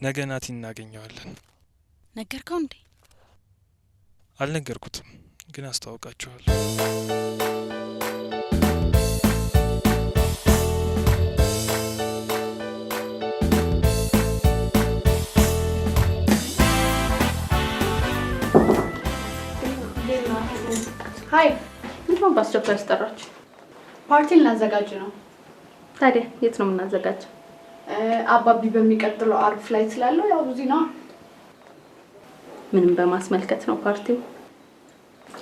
ነገ ናቲ እናገኘዋለን። ነገርከው እንዴ? አልነገርኩትም ግን አስተዋውቃችኋለሁ። ሀይ ምን ነው በአስቸኳይ ያስጠራችሁ? ፓርቲ ልናዘጋጅ ነው። ታዲያ የት ነው የምናዘጋጀው? አባቢ በሚቀጥለው አርብ ፍላይት ስላለው ያው እዚህ ነው። ምንም በማስመልከት ነው ፓርቲው?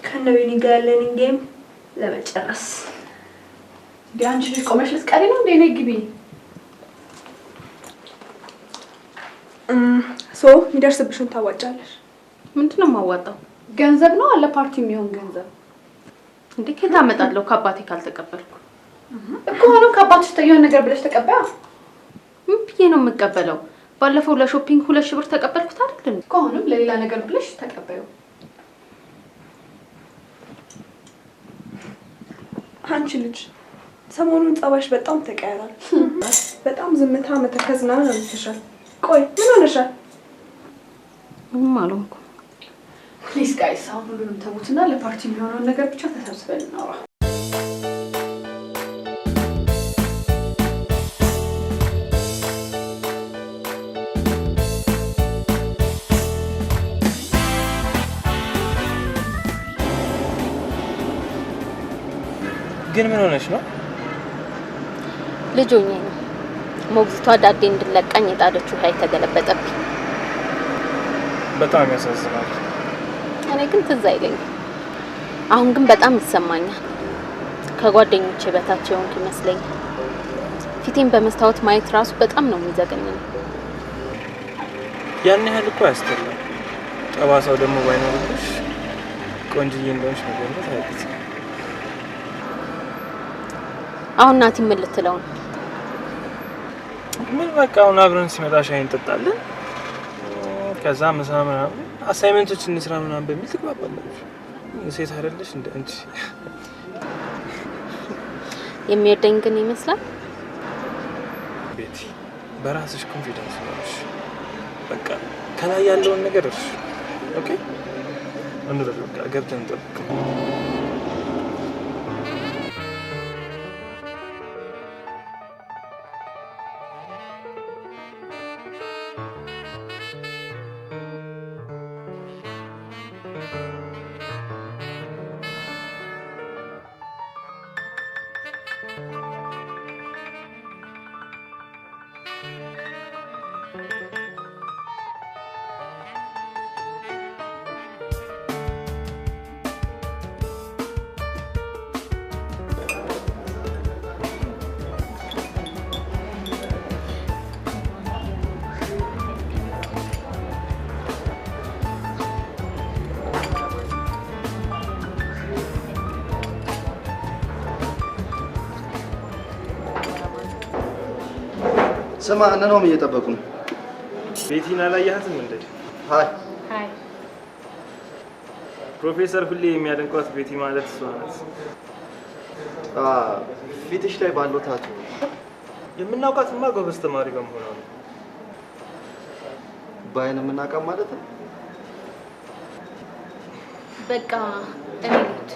ከነዊኒ ጋር ያለንን ጌም ለመጨረስ። ዲያንቺ ልጅ ቆመሽ ልትቀሪ ነው እንዴ? ነይ ግቢ። የሚደርስብሽን ታዋጫለሽ። ምንድነው የማዋጣው? ገንዘብ ነው አለ ፓርቲ የሚሆን ገንዘብ። እንዴ ከየት አመጣለሁ ከአባቴ ካልተቀበልኩ? እኮ አሁን ከአባትሽ የሆነ ነገር ብለሽ ተቀበያ። ምን ብዬ ነው የምቀበለው? ባለፈው ለሾፒንግ 2,000 ብር ተቀበልኩት አይደል? ከሆነም ለሌላ ነገር ብለሽ ተቀበዩ። አንቺ ልጅ ሰሞኑን ጸባይሽ በጣም ተቀያይሯል። በጣም ዝምታ መተከዝና ነው ልትሻል። ቆይ ምን ሆነሻል? ምንም አልሆንኩም። ፕሊዝ ጋይስ አሁን ሁሉንም ተውትና ለፓርቲ የሚሆነውን ነገር ብቻ ተሰብስበን እናውራ። ግን ምን ሆነሽ ነው? ልጅ ሆኜ ነው ሞግዚቷ ዳዴ እንድለቀኝ የጣደችው ላይ ተገለበጠብኝ። በጣም ያሳዝናል። እኔ ግን ትዝ አይለኝም። አሁን ግን በጣም ይሰማኛል። ከጓደኞቼ በታች የሆንኩ ይመስለኛል። ፊቴን በመስታወት ማየት ራሱ በጣም ነው የሚዘገኘው። ያን ያህል እኮ ያስጠላል። ጠባሳው ደግሞ ባይኖርብሽ ቆንጅዬ እንደሆንሽ መገመት አይደለም። አሁን ናቲ ምን ልትለው ነው? ምን በቃ አሁን አብረን ሲመጣ ሻይ እንጠጣለን። ከዛ ምሳ ምናምን አሳይመንቶች እንስራ ምናምን በሚል ትግባባላችሁ። ሴት አይደለሽ እንደ አንቺ። የሚወደኝ ግን ይመስላል። ቤቲ በራስሽ ኮንፊደንስ ነሽ። በቃ ከላይ ያለውን ነገር እርሽ። ኦኬ እንረዳ በቃ ገብተን እንጠብቅ። ስማ እነሆም እየጠበቁ ነው። ቤቲን አላየሃትም እንዴ? ሃይ ሃይ። ፕሮፌሰር ሁሌ የሚያደንቋት ቤቲ ማለት እሷ ናት። ፊትሽ ላይ ባለው ታቱ የምናውቃትማ ጎበዝ ተማሪ በመሆኗ ነው። ባይን የምናውቃት ማለት ነው። በቃ እኔ ልሂድ።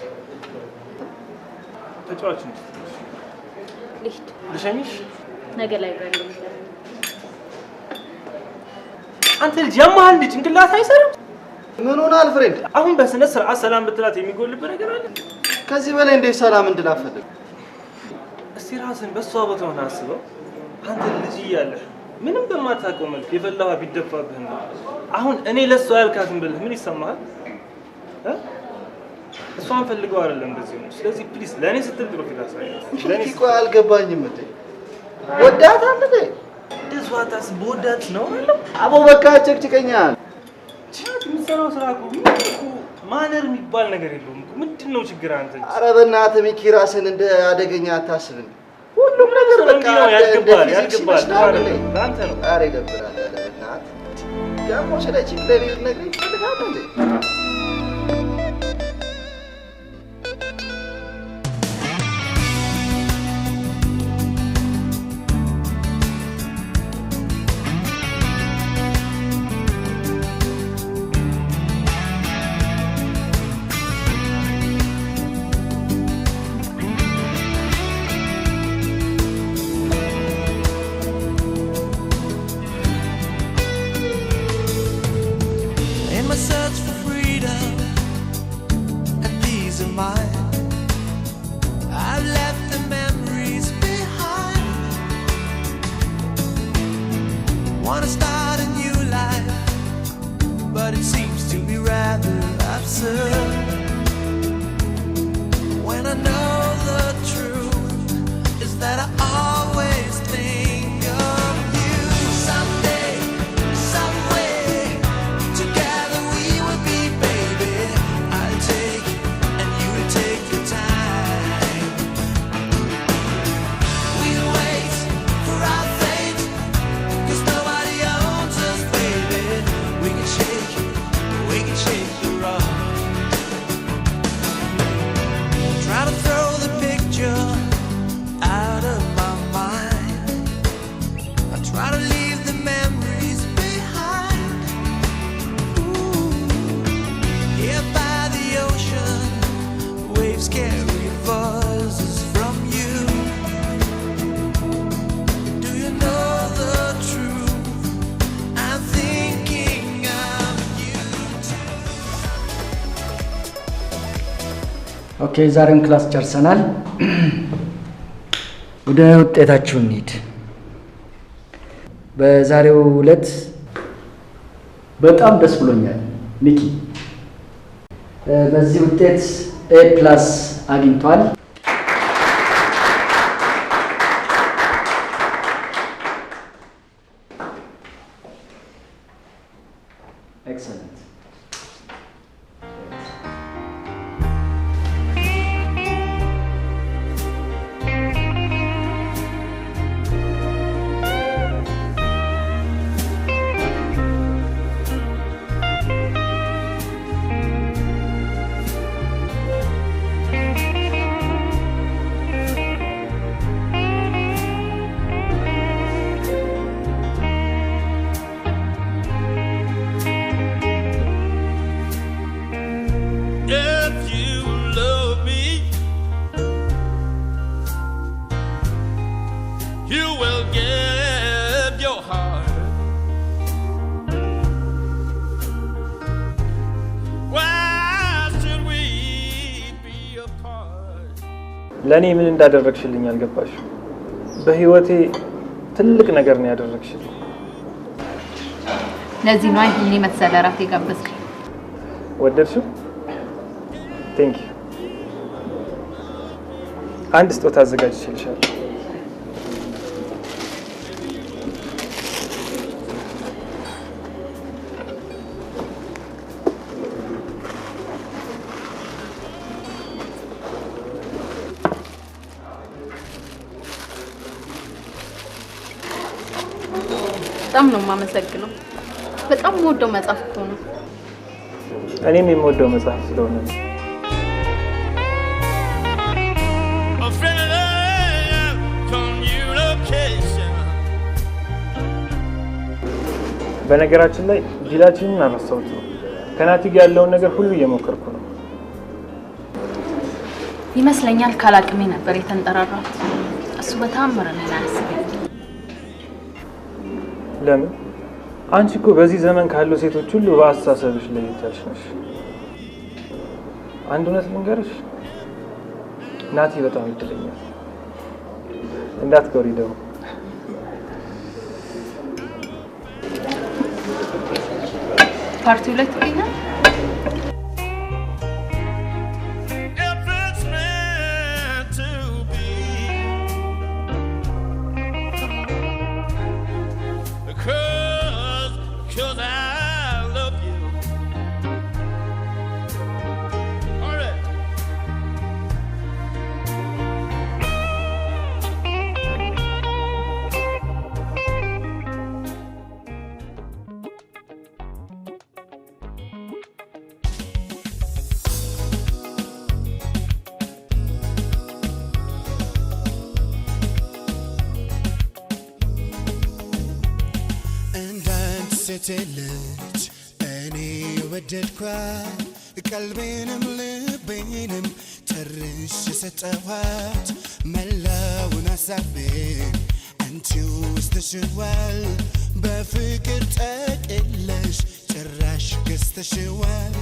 ተጫዋች እንጂ ልሂድ። ልሸኝሽ? ነገ ላይ ብራንድ ነው። አንተ ልጅ ያማሃል እንዴ? ጭንቅላት አይሰራም? ምን ሆናል ፍሬንድ? አሁን በስነ ስርዓት ሰላም ብትላት የሚጎልብህ ነገር አለ? ከዚህ በላይ እንዴት ሰላም እንድላፈልግ? እስቲ ራስን በሷ ቦታ ሆነህ አስበው። አንተ ልጅ እያለህ ምንም በማታውቀው መልክ የፈላዋ ቢደፋብህ ነው። አሁን እኔ ለሷ ያልካትን ብልህ ምን ይሰማሃል? እሷን ፈልገው አይደለም እንደዚህ ነው። ስለዚህ ፕሊዝ ለእኔ ስትል ጥሩ ፊት አሳያት። ለእኔ ቆይ አልገባኝም እንዴ? ወዳታል እንዴ? እንደሷ ታስብ በወዳት ነው አለው። አቦ በቃ ጭቅጭቀኛል። ቻት የምትሰራው ስራ እኮ ማነር የሚባል ነገር የለውም እኮ። ምንድን ነው ችግር አንተ? ኧረ በእናትህ ሚኪ ራስን እንደ አደገኛ አታስብም። ሁሉም ነገር በቃ ያልገባል ለአንተ ነው። ኧረ ይደብራል። ኧረ በእናትህ ደግሞ ስለ ቺክ ለኔ ልትነግረኝ ትፈልጋለህ እንዴ? In my search for freedom and peace of mind, I've left the memories behind. Wanna start a new life, but it seems to be rather absurd. When I know the truth is that I always think of you. Someday, someway, together we will be, baby. I'll take and you will take your time. We'll wait for our fate, 'cause nobody owns us, baby. We can shake the rock. Try to throw the picture out of my mind. I try to leave the memories behind. Ooh. Here by the ocean, waves carry voices from you. Do you know the truth? I'm thinking of you too. ኦኬ ዛሬውን ክላስ ጨርሰናል። ወደ ውጤታችሁ እንሂድ። በዛሬው ዕለት በጣም ደስ ብሎኛል ሚኪ። በዚህ ውጤት A+ አግኝቷል። ኤክሰለንት። If you love me, you will give your heart. Why should we be apart? ለእኔ ምን እንዳደረግሽልኝ አልገባሽ። በህይወቴ ትልቅ ነገር ነው ያደረግሽልኝ። ለዚህ ነው ይሄን የመሰለ እራት የጋበዝከኝ። ወደድሽው? ቴንክ ዩ። አንድ ስጦታ አዘጋጅቼልሻለሁ። በጣም ነው የማመሰግነው። በጣም የምወደው መጽሐፍ እኮ ነው። እኔም የምወደው መጽሐፍ ስለሆነ ነው። በነገራችን ላይ ዲላችንን አረሳሁት ነው። ከናቲ ጋር ያለውን ነገር ሁሉ እየሞከርኩ ነው ይመስለኛል። ካላቅሜ ነበር የተንጠራራሁት። እሱ በታምር ነው ያስበኝ። ለምን? አንቺ እኮ በዚህ ዘመን ካሉ ሴቶች ሁሉ በአስተሳሰብሽ ላይ የታች ነሽ። አንድ እውነት ልንገርሽ፣ ናቲ በጣም እድለኛ። እንዳትቀሪ ደግሞ። ፓርቲው ላይ ትገኛለህ? ሴትልጅ እኔ ወደድኳት ቀልቤንም ልቤንም ጨርሼ ሰጠኋት መላውን ሀሳቤን አንቺ ውስጥ ተሽዋል በፍቅር ጠቅለሽ ጭራሽ ገዝተሽዋል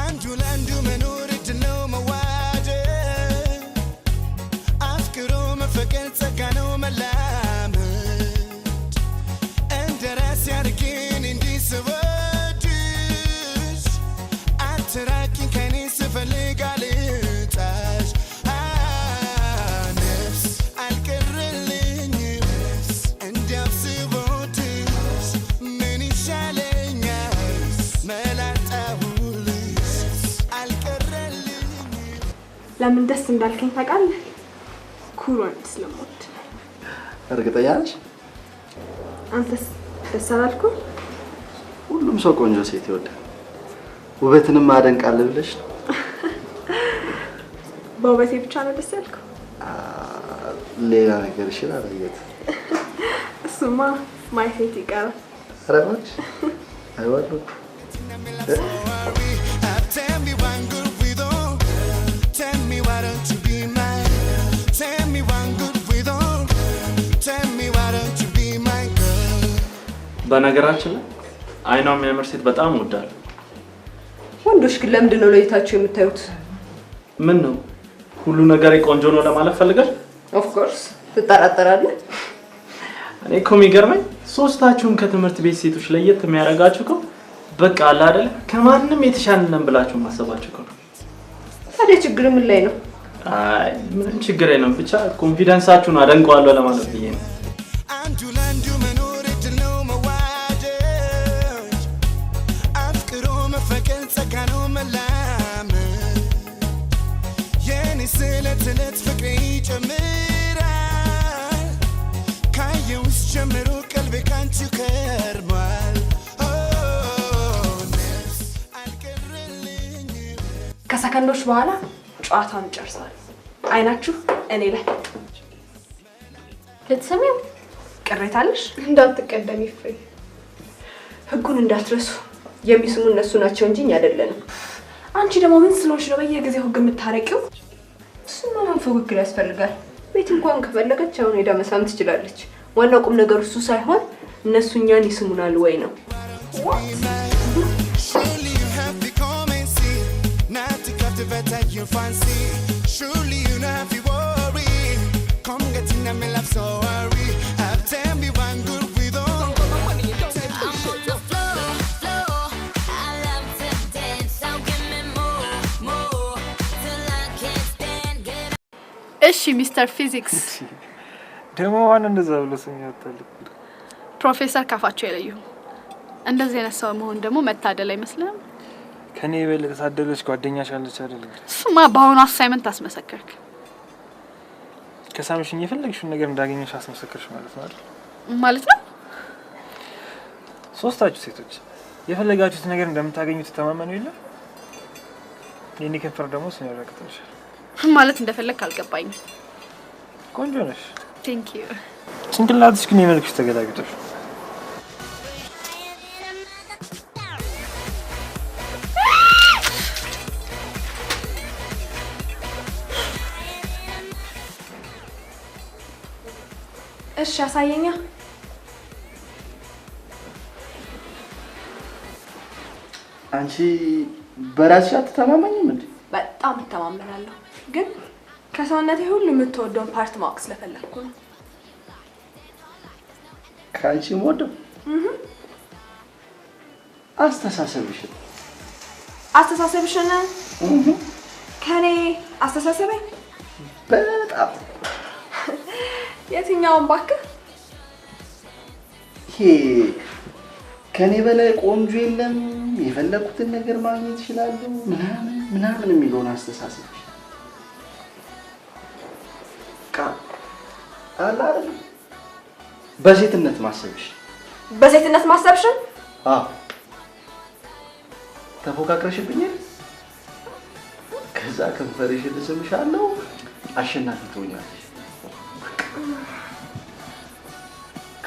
አንዱ ለአንዱ መኖር እድል ነው መዋደድ አፍቅሮ መፈቀር ጸጋ ነው መላመድ እንደራስ ያርጌን ስወድሽ አትራቂኝ ከኔ ስፈልግ አልጣሽ ነፍስ አልቀረልኝ እንዲያው ስወድሽ ምን ይሻለኛል መላጣሁልሽ አልቀረልኝ። ለምን ደስ እንዳልከኝ ታውቃለህ? ኩሩ ወንድ ስለምወድ። እርግጠኛ ነሽ? አንተስ ደስ አላልኩም? ሁሉም ሰው ቆንጆ ሴት ይወዳል። ውበትንም አደንቃለ ብለሽ ነው? በውበቴ ብቻ ነው ደስ ያልከው? ሌላ ነገር ይችላል አየት። እሱማ ማይሴት ይቀራል። ኧረ እባክሽ አይዋሉ በነገራችን ላይ አይኗ የሚያምር ሴት በጣም እወዳለሁ። ወንዶች ግን ለምንድን ነው ለይታችሁ የምታዩት? ምን ነው ሁሉ ነገር ቆንጆ ነው ለማለት ፈልጋል? ኦፍ ኮርስ ትጠራጠራለህ? እኔ እኮ የሚገርመኝ ሶስታችሁም ከትምህርት ቤት ሴቶች ለየት የሚያደርጋችሁ እኮ በቃ አለ አይደል ከማንም የተሻለ ነን ብላችሁ ማሰባችሁ እኮ ነው። ታዲያ ችግር ምን ላይ ነው? አይ ምንም ችግር የለም። ብቻ ኮንፊደንሳችሁን አደንቀዋለሁ ለማለት ብዬ ነው። አንዱ ለአንዱ መኖር እድል ነው መዋደድ አፍቅሮ መፈቀር ጸጋ ነው መላመድ የኔ ስለት እለት ፍቅሬ ይጨምራል ካየሁሽ ጀምሮ ቀልቤ ካንቺ ከርሟል ነፍስ አልቀረልኝ። ከሰከንዶች በኋላ ጨዋታውን ጨርሰዋል። አይናችሁ እኔ ላይ ልትሰሚው ቅሬታ አለሽ? እንዳትቀደም ይፍሬ። ህጉን እንዳትረሱ። የሚስሙ እነሱ ናቸው እንጂ እኛ አይደለንም። አንቺ ደግሞ ምን ስለሆንሽ ነው በየጊዜው ህግ የምታረቂው? እሱማ ማን ፉክክር ያስፈልጋል? ቤት እንኳን ከፈለገች አሁን ሄዳ መሳም ትችላለች። ዋናው ቁም ነገር እሱ ሳይሆን እነሱ እኛን ይስሙናል ወይ ነው። Surely you have become and see not to captivate your fancy. Surely you not have to worry. Come get in my love sorry. Have tell me one good with all. እሺ ሚስተር ፊዚክስ ደግሞ ማን እንደዛ ብሎ ስም ያወጣል? ፕሮፌሰር ካፋቸው የለዩ። እንደዚህ አይነት ሰው መሆን ደግሞ መታደል አይመስልም? ከኔ የበለጠ ታደለች ጓደኛሽ አለች አይደል? እሱማ በአሁኑ አሳይመንት አስመሰከርክ። ከሳምሽኝ የፈለግሽውን ነገር እንዳገኘሽ አስመሰከርሽ ማለት ነው አይደል? ማለት ነው። ሶስታችሁ ሴቶች የፈለጋችሁት ነገር እንደምታገኙ ተማመኑ የለ? የኔ ከንፈር ደግሞ እሱን ያረጋግጥልሻል። ማለት እንደፈለግ አልገባኝም። ቆንጆ ነሽ። ቴንክ ዩ። ጭንቅላትሽ ግን የመልክሽ ተገላቢጦሽ። እሺ አሳየኛ። አንቺ በራስሽ አትተማመኝም እንዴ? በጣም እተማመናለሁ፣ ግን ከሰውነቴ ሁሉ የምትወደውን ፓርት ማወቅ ስለፈለኩ ነው። ከአንቺ የምወደው አስተሳሰብሽን። አስተሳሰብሽን? ከኔ አስተሳሰበኝ? በጣም የትኛውን እባክህ? ይሄ ከኔ በላይ ቆንጆ የለም፣ የፈለኩትን ነገር ማግኘት ይችላሉ ምናምን የሚለውን አስተሳሰብሽ አለ አይደል? በሴትነት ማሰብሽ። በሴትነት ማሰብሽን? አዎ ተፎካክረሽብኛል። ከዛ ከንፈርሽን ልስምሻለሁ፣ አሸናፊ ትሆኛለሽ።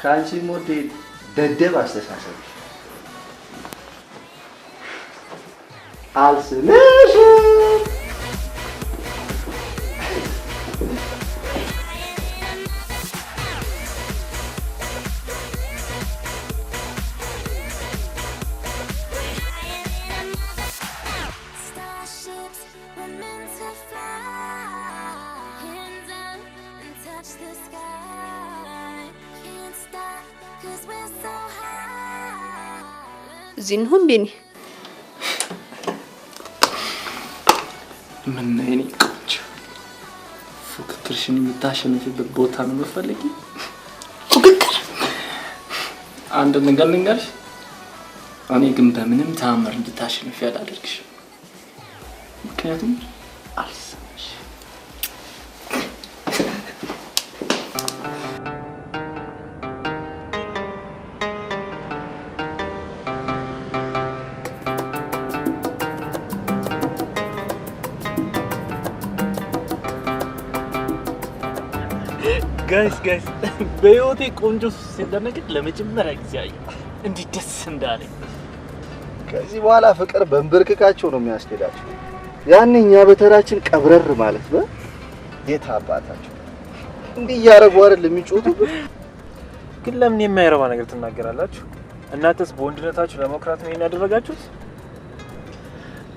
ከአንቺ ሞዴል ደደብ አስተሳሰብሽ አልስምሽም። Starships were meant to fly, hands up and touch the sky. Can't stop 'cause we're so high. ዚንሁን ቢኒ ምን ነኝ ቆንጆ ፉክክርሽን የምታሸንፊበት ቦታ ነው የምትፈልጊ? ፉክክር አንድ ነገር ልንገርሽ፣ እኔ ግን በምንም ተአምር እንድታሸንፊ አላደርግሽም። ምክንያቱም አልሰማሽ። ጋይስ በህይወቴ ቆንጆ ሲደነቅ ለመጀመሪያ ጊዜ አየሁ። እንዴት ደስ እንዳለኝ። ከዚህ በኋላ ፍቅር በእንብርክካቸው ነው የሚያስኬዳቸው። ያኔ እኛ በተራችን ቀብረር ማለት ነው። የት አባታቸው እንዲህ እያደረጉ አይደል የሚጮቱት? ግን ለምን የማይረባ ነገር ትናገራላችሁ? እናንተስ በወንድነታችሁ ለመኩራት ነው ያደረጋችሁት?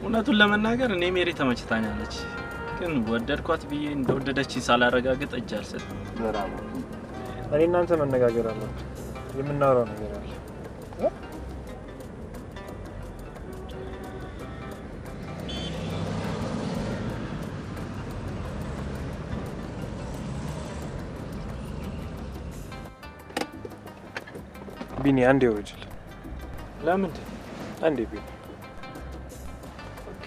እውነቱን ለመናገር እኔ ሜሪ ተመችታኛለች፣ ግን ወደድኳት ብዬ እንደወደደችኝ ሳላረጋግጥ እጅ አልሰጥም። እኔ እናንተ መነጋገር አለብን። የምናወራው ነገር አለ። ቢኒ አንዴ ወርጅል። ለምንድን? አንዴ ቢኒ። ኦኬ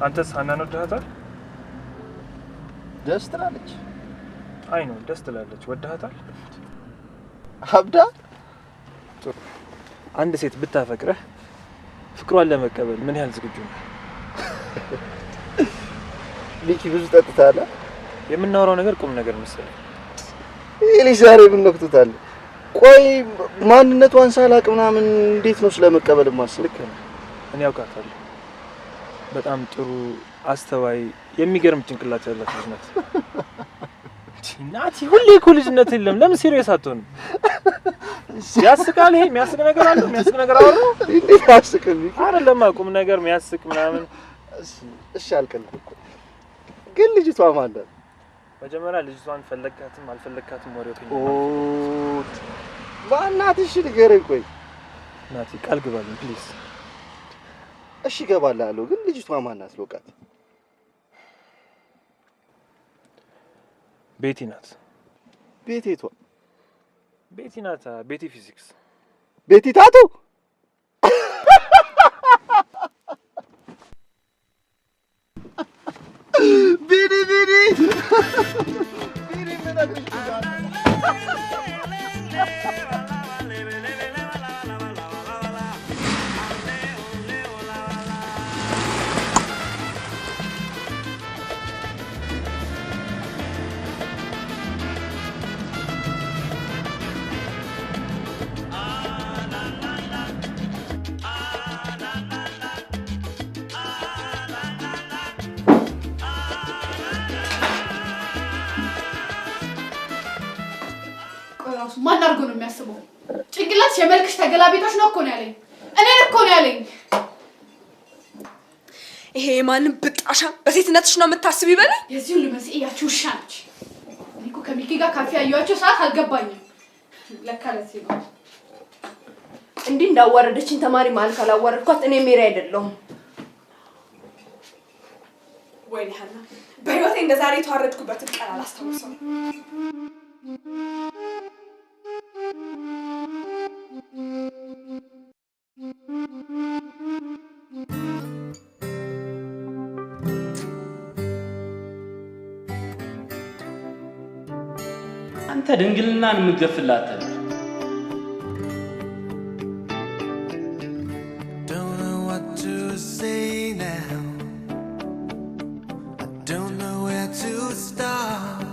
አንተስ ሀናን ወደሃታል? ደስ ትላለች። አይ ነው ደስ ትላለች። ወደሃታል? አብዳ። አንድ ሴት ብታፈቅረህ ፍቅሯን ለመቀበል ምን ያህል ዝግጁ ነህ? ሊኪ ብዙ ጠጥታለ። የምናወራው ነገር ቁም ነገር መሰለኝ። ይሄ ዛሬ ምን ነክቶታል? ቆይ ማንነቷን ሳላቅ ምናምን እንዴት ነው ስለመቀበል ማስልክ? እኔ አውቃታለሁ። በጣም ጥሩ አስተዋይ፣ የሚገርም ጭንቅላት ያላት ልጅ ናት። ናቲ ሁሌ እኮ ልጅነት የለም። ለምን ሲሪየስ አትሆንም? ያስቃል። ይሄ የሚያስቅ ነገር አለ። የሚያስቅ ነገር አወራ። እንዴት ያስቅል? አይደለም ቁም ነገር የሚያስቅ ምናምን። እሺ አልቀልኩ እኮ። ግን ልጅቷ ማን ናት? መጀመሪያ ልጅቷን ፈለካትም አልፈለካትም ወሬው ከኛ በእናትሽ ንገረኝ። ቆይ ናቲ ቃል ግባልኝ ፕሊዝ። እሺ እገባልሃለሁ። ግን ልጅቷ ማን ናት? ልወቃት። ቤቲ ናት። ቤቴቷ? ቤቲ ናት። ቤቲ ፊዚክስ። ቤቲ ታቱ? ቢኒ ማን አድርጎ ነው የሚያስበው? ጭንቅላት የመልክሽ ተገላቢጦሽ ነው እኮ ነው ያለኝ። እኔን እኮ ነው ያለኝ። ይሄ የማንም ብጣሻ በሴትነትሽ ነው የምታስብ ይበላል። የዚህ ሁሉ መንስኤ ያቺ ውሻ ነች። እኔ እኮ ከሚኪ ጋር ካፌ ያየኋቸው ሰዓት አልገባኝም። ለካ ለዚህ ነው እንዲህ እንዳዋረደችኝ ተማሪ ማለት ካላዋረድኳት እኔ ሜሪ አይደለሁም። ወይኔ ሀና፣ በህይወቴ እንደዛሬ የተዋረድኩበትን ቀን አላስታውሰውም። አንተ ድንግልናን የምትገፍላት Don't know what to say now. I don't know where to start.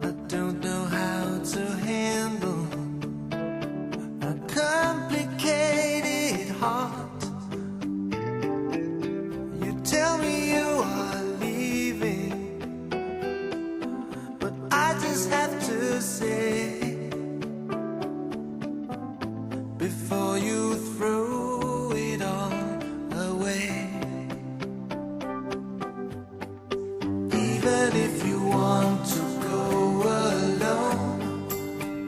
I don't know how to handle a complicated heart. You tell me you are leaving, but I just have to say, before you throw it all away, even if you want to go alone,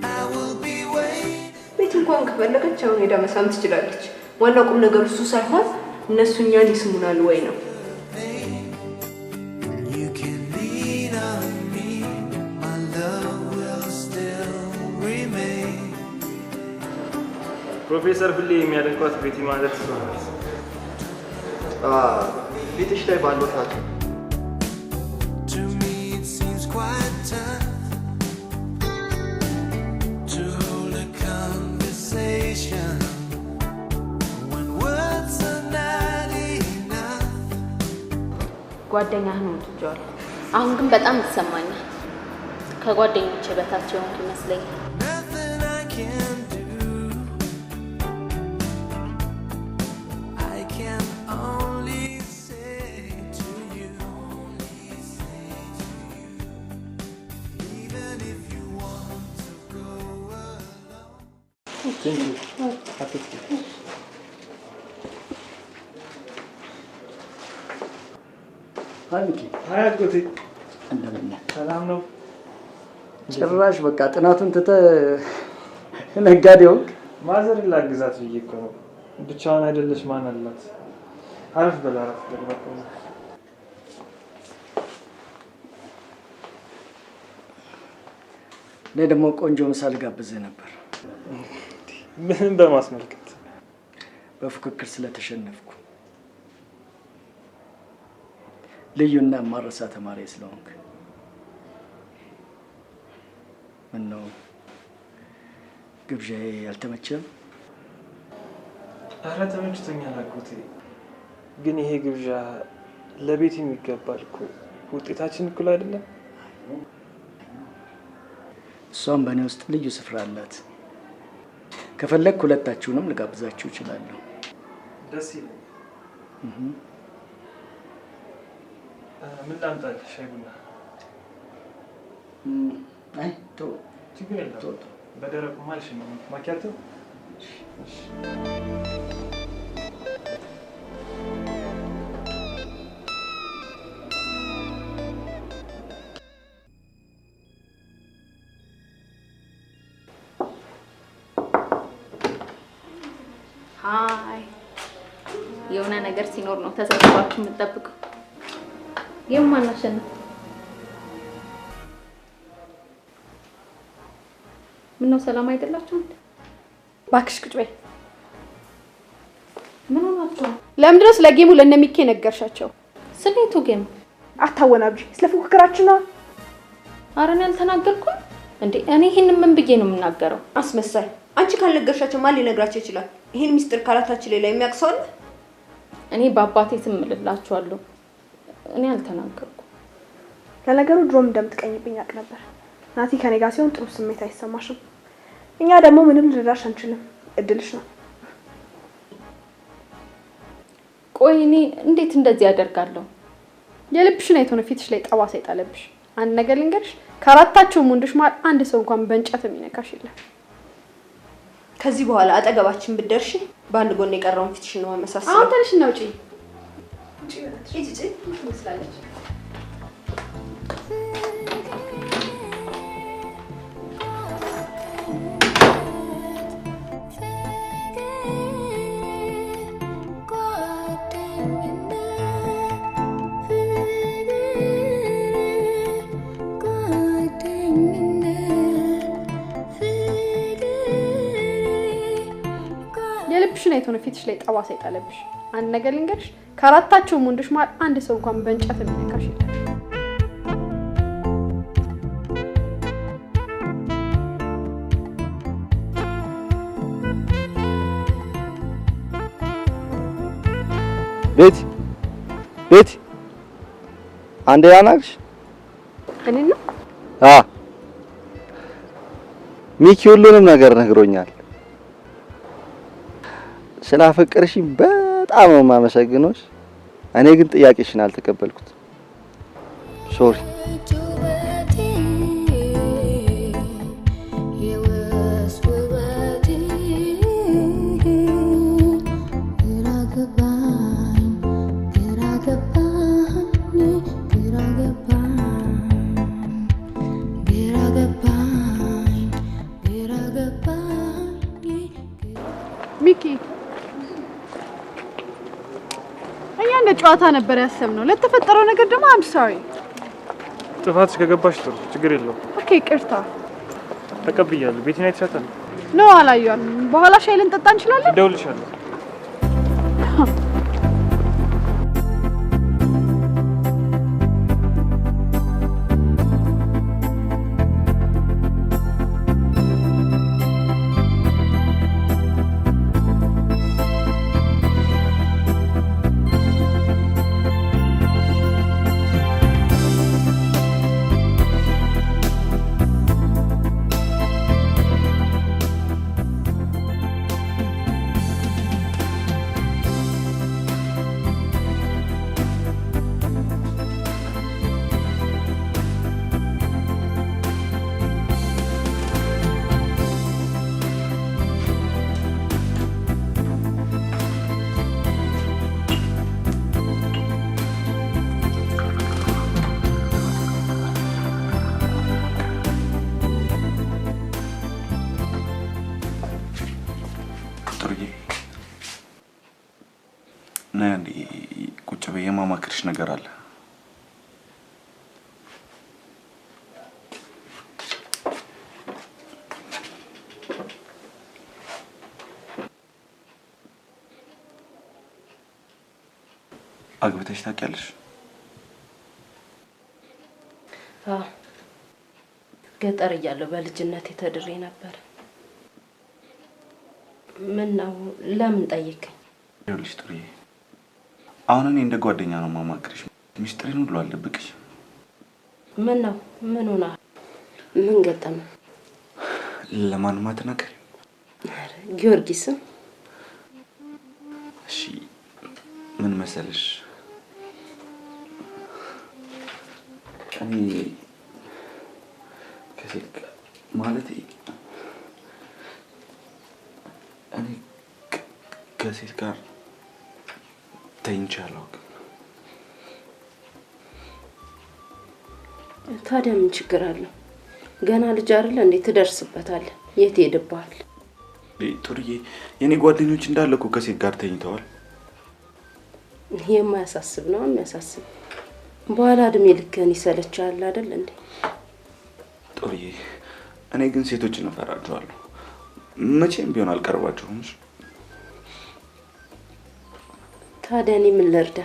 I will be waiting. ቤት እንኳን ከፈለገች አሁን ሄዳ መሳም ትችላለች። ዋናው ቁም ነገር እሱ ሳይሆን እነሱ እኛን ይስሙናል ወይ ነው። You can lean on me, my love will still remain. ፕሮፌሰር ሁሌ የሚያደንቋት ቤቲ ማለት እሷ ናት። ፊትሽ ላይ ባለው ታቱ To me it seems quite tough to hold a conversation when words are not enough. ጓደኛህን ወድጄዋለሁ። አሁን ግን በጣም ይሰማኛል። ከጓደኞቼ በታች የሆንኩ ይመስለኛል። Nothing I can do. I can only say to you, even if you want to go alone. ሀይ ሚኪ፣ ሀይ አጎቴ፣ እንደምን ነህ? ሰላም ነው? ጭራሽ በቃ ጥናቱን ትተህ ነጋዴ ሆንክ። ማዘርን ላግዛት ብዬ እኮ ነው። ብቻዋን አይደለች፣ ማን አላት? አረፍ በል አረፍ በል በቃ። እኔ ደግሞ ቆንጆ ምሳ ልጋብዝህ ነበር። ምንም በማስመልከት በፉክክር ስለተሸነፍኩ ልዩና ማረሳ ተማሪ ስለሆንክ ምን ነው ግብዣዬ ያልተመቸም? ኧረ ተመችቶኛል አጎቴ። ግን ይሄ ግብዣ ለቤት የሚገባል እኮ። ውጤታችን እኩል አይደለም። እሷም በእኔ ውስጥ ልዩ ስፍራ አላት። ከፈለግ ሁለታችሁንም ልጋብዛችሁ እችላለሁ። ደስ ይላል። ምን ላምጣልህ? ሻይ ቡና? አይ ተው፣ ችግር የለም። በደረቁ ማልሽ ነው ማኪያቶ። ሃይ የሆነ ነገር ሲኖር ነው ተሰብስባችሁ የምትጠብቀው። የማን አሸነፈ? ምነው ሰላም አይደላችሁ እንዴ? እባክሽ ቁጭ በይ። ምን ሆናችሁ? ለምንድን ነው ስለ ጌሙ ለእነ ሚኪ ነገርሻቸው? ስለቱ ጌም አታወናብጂ። ስለ ፉክክራችን ነው። ኧረ እኔ አልተናገርኩም እንዴ። እኔ ይሄንን ምን ብዬ ነው የምናገረው? አስመሳይ። አንቺ ካልነገርሻቸው ማን ሊነግራቸው ይችላል? ይሄን ሚስጥር ካላታችን ሌላ የሚያውቅ ሰው አለ? እኔ በአባቴ ስም እልላችኋለሁ። እኔ አልተናገርኩም። ለነገሩ ድሮም እንደምትቀኝብኝ አውቅ ነበር። ናቲ ከኔ ጋር ሲሆን ጥሩ ስሜት አይሰማሽም። እኛ ደግሞ ምንም ልንረዳሽ አንችልም። እድልሽ ነው። ቆይ እኔ እንዴት እንደዚህ ያደርጋለሁ? የልብሽን አይቶ ነው ፊትሽ ላይ ጠባሳ ይጣለብሽ። አንድ ነገር ልንገርሽ፣ ከአራታቸውም ወንዶች መሀል አንድ ሰው እንኳን በእንጨት የሚነካሽ የለም። ከዚህ በኋላ አጠገባችን ብትደርሺ በአንድ ጎን የቀረውን ፊትሽን ነው ማመሳሰል። አሁን ተነሽ እና ውጪ። እጂ ትመስላለች። የልብሽን አይቶ ነው ፊትሽ ላይ ጠባሳ ይጣለብሽ። አንድ ነገር ልንገርሽ፣ ከአራታቸውም ወንዶች መሀል አንድ ሰው እንኳን በእንጨት የሚነካሽ የለም። ቤቲ አንዴ ያናግሽ። እኔ ነው ሚኪ ሁሉንም ነገር ነግሮኛል። ስላፈቀርሽኝ በጣም ነው የማመሰግነው። እኔ ግን ጥያቄሽን አልተቀበልኩት። ሶሪ። ሚኪ እኛ እንደ ጨዋታ ነበር ያሰብነው። ለተፈጠረው ነገር ደግሞ አም ሶሪ። ጥፋትሽ ከገባሽ ጥሩ፣ ችግር የለውም። ኦኬ፣ ይቅርታ ተቀብያለሁ። ቤቴን አይተሻታል? ነው አላየኋትም። በኋላ ሻይ ልንጠጣ እንችላለን? እደውልልሻለሁ። ቁጭ በይ፣ የማማክርሽ ነገር አለ። አግብተሽ ታውቂያለሽ? ገጠር እያለሁ በልጅነት ተድሬ ነበር። ምን ነው ለምን ጠይቀኝ? ይኸውልሽ ጥሩዬ፣ አሁን እኔ እንደ ጓደኛ ነው ማማክርሽ። ሚስጥሬን ሁሉ አልደብቅሽ። ምን ነው ምን ሆነ? ምን ገጠመ? ለማንም አትናገሪ። ጊዮርጊስም እሺ፣ ምን መሰለሽ፣ እኔ ከሴት ማለት እኔ ከሴት ጋር ተኝቼ አላውቅም። ታዲያ ምን ችግር አለው? ገና ልጅ አይደለ እንዴ? ትደርስበታለህ። የት ሄድብሃል? ጥሩዬ፣ የኔ ጓደኞች እንዳለ እኮ ከሴት ጋር ተኝተዋል። የማያሳስብ ነው የሚያሳስብ። በኋላ እድሜ ልክህን ይሰለቻል አይደል እንዴ? ጥሩዬ፣ እኔ ግን ሴቶችን እፈራቸዋለሁ። መቼም ቢሆን አልቀርባቸውም። ታዲያ እኔ ምን ልርዳ?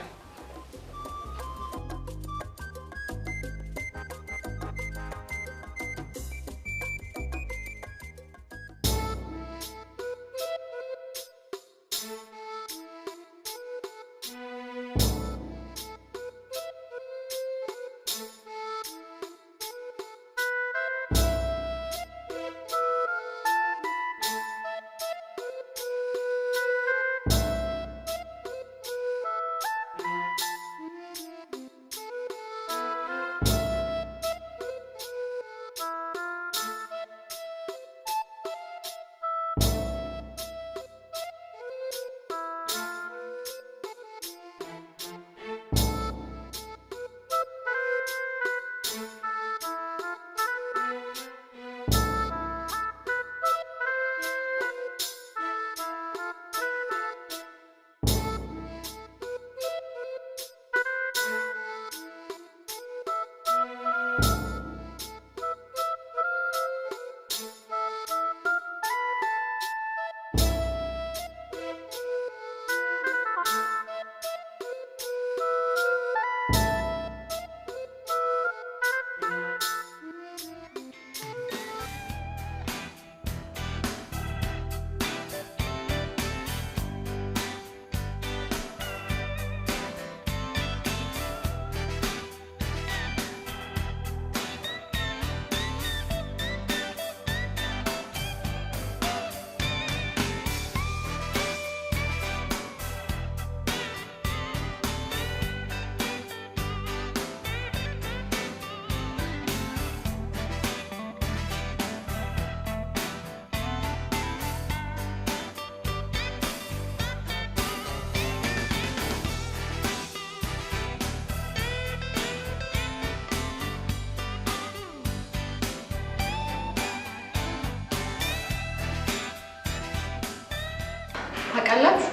ታውቃላችሁ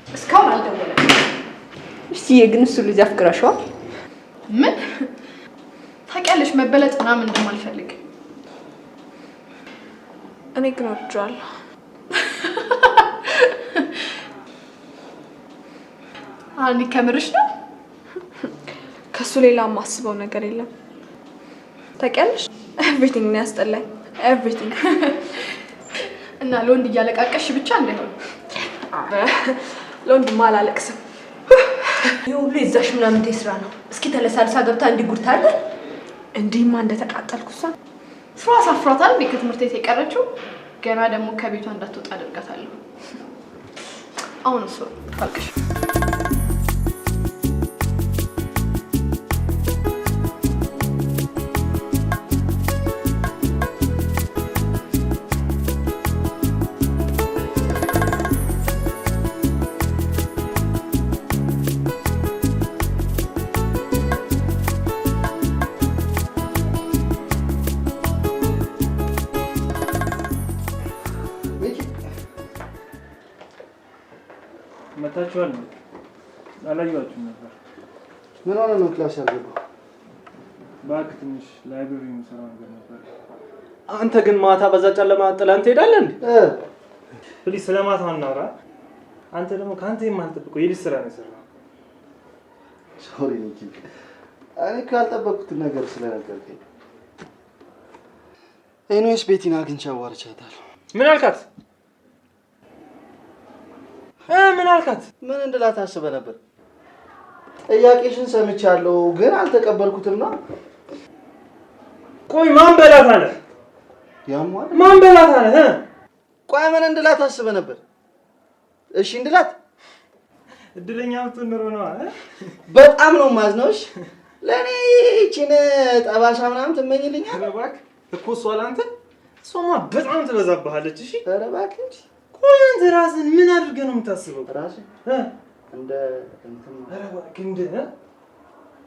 እስካሁን አልደወለም። እሺ የግን እሱ ልጅ አፍቅራሽዋል? ምን ታውቂያለሽ? መበለጥ ምናምን እንደማልፈልግ። እኔ ግን ወድጄዋለሁ። አኒ ከምርሽ ነው? ከሱ ሌላ የማስበው ነገር የለም። ታውቂያለሽ ኤቭሪቲንግ ነው ያስጠላኝ። ኤቭሪቲንግ እና ለወንድ እያለቃቀሽ ብቻ እንዳይሆን። ለወንድማ አላለቅስም። ይሁሉ የዛሽ ምናምን ስራ ነው። እስኪ ተለሳልሳ ገብታ እንዲጉርታለ እንዲህማ እንደተቃጠልኩሳ ስራ ሳፍራታል። ከትምህርት ቤት የቀረችው ገና ደግሞ ከቤቷ እንዳትወጣ አደርጋታለሁ። አሁን እሱ ታልቅሽ መታችኋል? አላየኋችሁም ነበር። ምን ሆነ ነው ክላስ ያልገባው? እባክህ ትንሽ ላይብረሪ የምሰራው ነገር ነበር። አንተ ግን ማታ በዛ ጨለማ ጥለን ትሄዳለህ እንዴ? ፕሊዝ ስለ ማታ እናውራ። አንተ ደግሞ ከአንተ የማልጠብቀው የልጅ ስራ ነው የሰራው። ሶሪ ሚኪ፣ እኔ እኮ ያልጠበቅኩትን ነገር ስለነገርከኝ። ኤኒዌይስ ቤቲን አግኝቼ አዋርቻታለሁ። ምን አልካት? ምን አልካት? ምን እንድላት አስበህ ነበር? ጥያቄሽን ሰምቻለሁ ግን አልተቀበልኩትም ነው። ቆይ ማን በላት አለ? ያሟል ማን በላት አለ? ቆይ ምን እንድላት አስበህ ነበር? እሺ እንድላት እድለኛ ምትኖር ነው አለ። በጣም ነው ማዝነውሽ። ለኔ እቺን ጠባሳ ምናምን ትመኝልኛለህ? እባክህ እኮ እሷ ለአንተ እሷማ በጣም ትበዛብሃለች። እሺ ኧረ እባክህ ቆይ አንተ ራስህን ምን አድርገህ ነው የምታስበው? ራስህ እንደ እንትን ኧረ እባክህ እንደ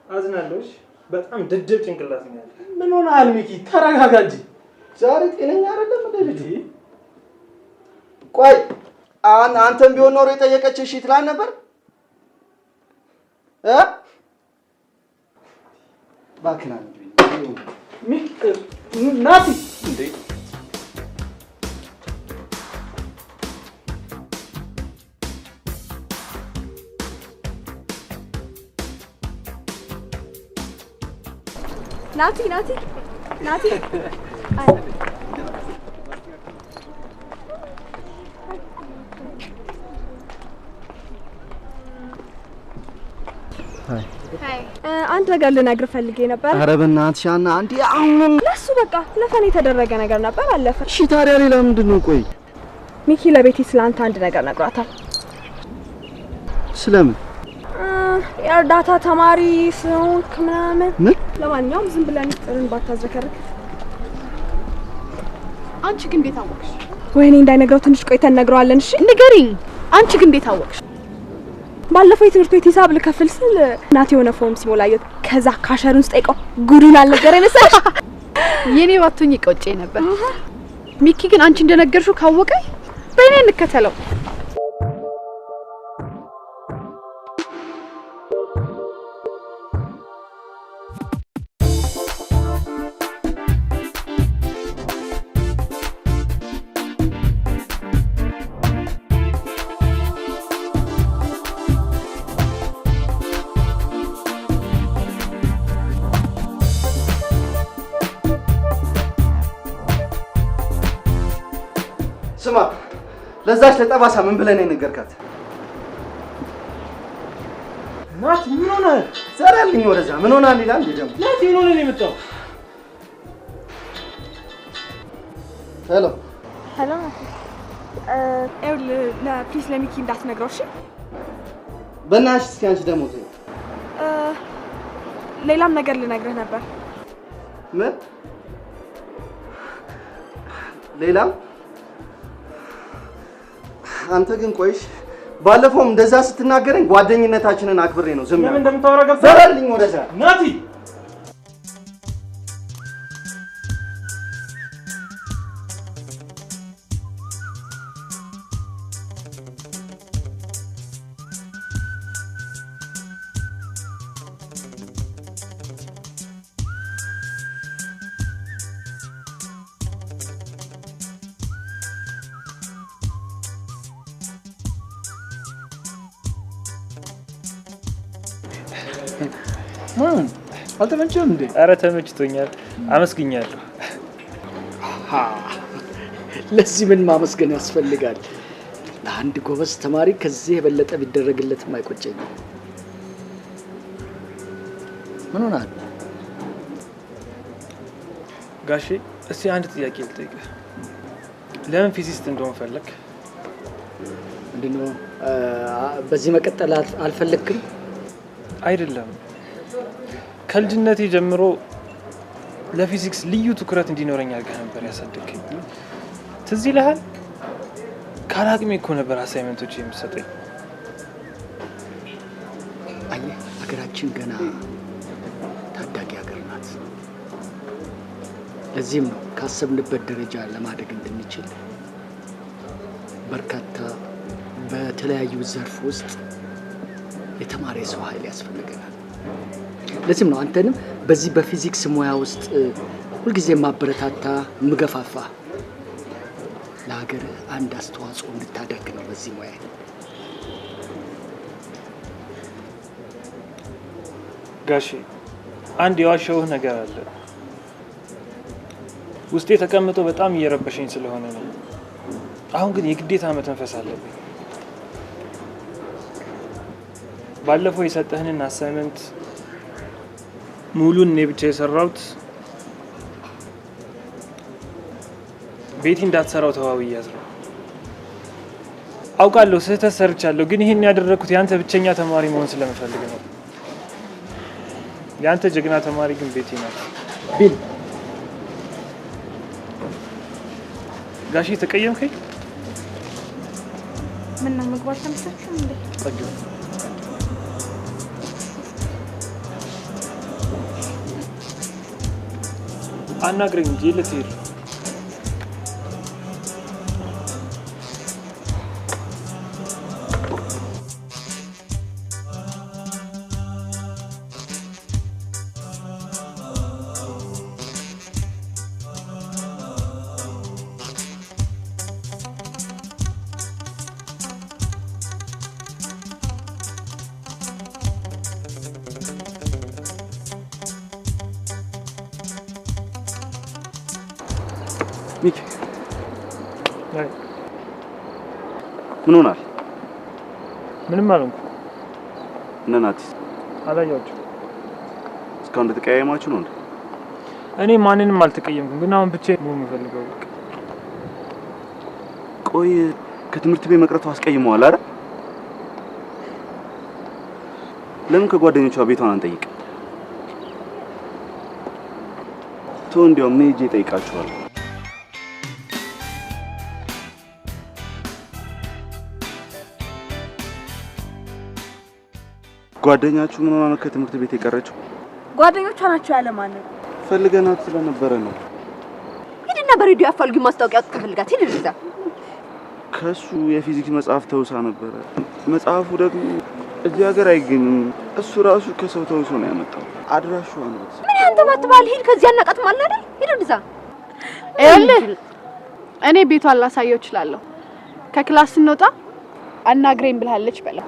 አዝናለሁ። እሺ በጣም ደደብ ጭንቅላት ነው ያለው። ምን ሆነሃል ሚኪ? ተረጋጋ እንጂ። ዛሬ ጤነኛ አይደለም እንደ ልጅ። ቆይ አንተም ቢሆን ኖሮ የጠየቀች እሺ ትላል ነበር? እባክህ ና ሚኪ ናቲ እንዴ ናቲ ናቲ ናቲ አንተ ጋር ልነግርህ ፈልጌ ነበር። ኧረ በእናትሽ ሻና አንዴ አሁን ለሱ በቃ ለፈኔ የተደረገ ነገር ነበር አለፈ። እሺ ታዲያ ሌላ ምንድን ነው? ቆይ ሚኪ ለቤቲ ስላንተ አንድ ነገር ነግሯታል። ስለምን? የእርዳታ ተማሪ ስለሆንክ ምናምን። ምን? ለማንኛውም ዝም ብለን ጥርን ባታዝረከርክ። አንቺ ግን እንዴት አወቅሽ? ወይኔ እንዳይነግረው ትንሽ ቆይተን እነግረዋለን። እሺ ንገሪኝ። አንቺ ግን እንዴት አወቅሽ? ባለፈው የትምህርት ቤት ሂሳብ ልከፍል ስል እናቴ የሆነ ፎርም ሲሞላየት ከዛ ካሸሩን ስጠይቀው ጉዱን አልነገረኝ መሰለሽ። የኔ ባቱኝ ቆጬ ነበር። ሚኪ ግን አንቺ እንደነገርሽው ካወቀኝ በእኔ እንከተለው። ስማ ለዛች ለጠባሳ ምን ብለህ ነው የነገርካት? ናት ምን ሆነህ? ዘራልኝ ወደዛ ምን ሆነሃል ይላል እንዴ ደግሞ? ናት ምን ሆነህ ነው የመጣው? ሄሎ ሄሎ ለፕሊስ ለሚኪ እንዳትነግረው እሺ? በእናትሽ እስኪ አንቺ ደግሞ ተይ። ሌላም ነገር ልነግርህ ነበር። ምን? ሌላም? አንተ ግን ቆይሽ ባለፈውም እንደዛ ስትናገረኝ ጓደኝነታችንን አክብሬ ነው ዝም ለምን እንደምታወራ ገብቶሃል? ዘራልኝ ወደዛ ናቲ አልተመቸም እንዴ? ኧረ ተመችቶኛል፣ አመስግኛለሁ። ለዚህ ምን ማመስገን ያስፈልጋል? ለአንድ ጎበዝ ተማሪ ከዚህ የበለጠ ቢደረግለትም አይቆጨኝም። ምን ሆናል? ጋሼ እስቲ አንድ ጥያቄ ልጠይቅህ። ለምን ፊዚስት እንደሆን ፈለክ? ምንድነው በዚህ መቀጠል አልፈለክም? አይደለም፣ ከልጅነቴ ጀምሮ ለፊዚክስ ልዩ ትኩረት እንዲኖረኝ አድርገህ ነበር ያሳደግከኝ። ትዝ ይልሃል? ካላቅሜ እኮ ነበር አሳይመንቶች የምትሰጠኝ። አየህ፣ ሀገራችን ገና ታዳጊ ሀገር ናት። ለዚህም ነው ካሰብንበት ደረጃ ለማደግ እንድንችል በርካታ በተለያዩ ዘርፍ ውስጥ የተማረ ሰው ኃይል ያስፈልገናል። ለዚህም ነው አንተንም በዚህ በፊዚክስ ሙያ ውስጥ ሁልጊዜ ማበረታታ ምገፋፋ ለሀገር አንድ አስተዋጽኦ እንድታደርግ ነው። በዚህ ሙያ ጋሼ አንድ የዋሸውህ ነገር አለ። ውስጤ ተቀምጦ በጣም እየረበሸኝ ስለሆነ ነው። አሁን ግን የግዴታ መተንፈስ አለብኝ። ባለፈው የሰጠህንን አሳይመንት ሙሉን እኔ ብቻ የሰራሁት ቤቲ እንዳትሰራው ተዋውያዝ ነው። አውቃለሁ ስህተት ሰርቻለሁ፣ ግን ይሄን ያደረኩት ያንተ ብቸኛ ተማሪ መሆን ስለምፈልግ ነው። ያንተ ጀግና ተማሪ ግን ቤቲ ናት። ቢል ጋሺ ተቀየምከኝ? ምን ነው ምግባር ተመሳችሁ እንዴ? ቆንጆ አናግረኝ እንጂ ልትሄድ ነው? ሚኪ ምን ሆናል? ምንም አልሆንኩ። እነ ናቲስ አላየኋቸውም። እስካሁን እንደተቀያየማችሁ ነው እንዴ? እኔ ማንንም አልተቀየምኩም፣ ግን አሁን ብቻዬን ነው የምፈልገው። ቆይ ከትምህርት ቤት መቅረቱ አስቀይመዋል አይደል? ለምን ከጓደኞቿ ቤቷን አንጠይቅ? ቶ እንዲያውም ሄጄ እጠይቃቸዋለሁ። ጓደኛችሁ ምን ሆና ነው ከትምህርት ቤት የቀረችው? ጓደኞቿ ናቸው ያለ ማን ነው? ፈልገናት ስለነበረ ነው። ሂድና በሬዲዮ አፋልጉ ማስታወቂያ ትፈልጋት ሂድ እዛ። ከሱ የፊዚክስ መጽሐፍ ተውሳ ነበረ። መጽሐፉ ደግሞ እዚህ ሀገር አይገኝም። እሱ ራሱ ከሰው ተውሶ ነው ያመጣው። አድራሻው ነው። ምን ያንተ ማትባል ሂድ ከዚህ አናቃት ማለት አይደል? ሂድ እዛ። ይኸውልህ እኔ ቤቷን ላሳየው እችላለሁ። ከክላስ ስንወጣ አናግረኝ ብላለች በለው።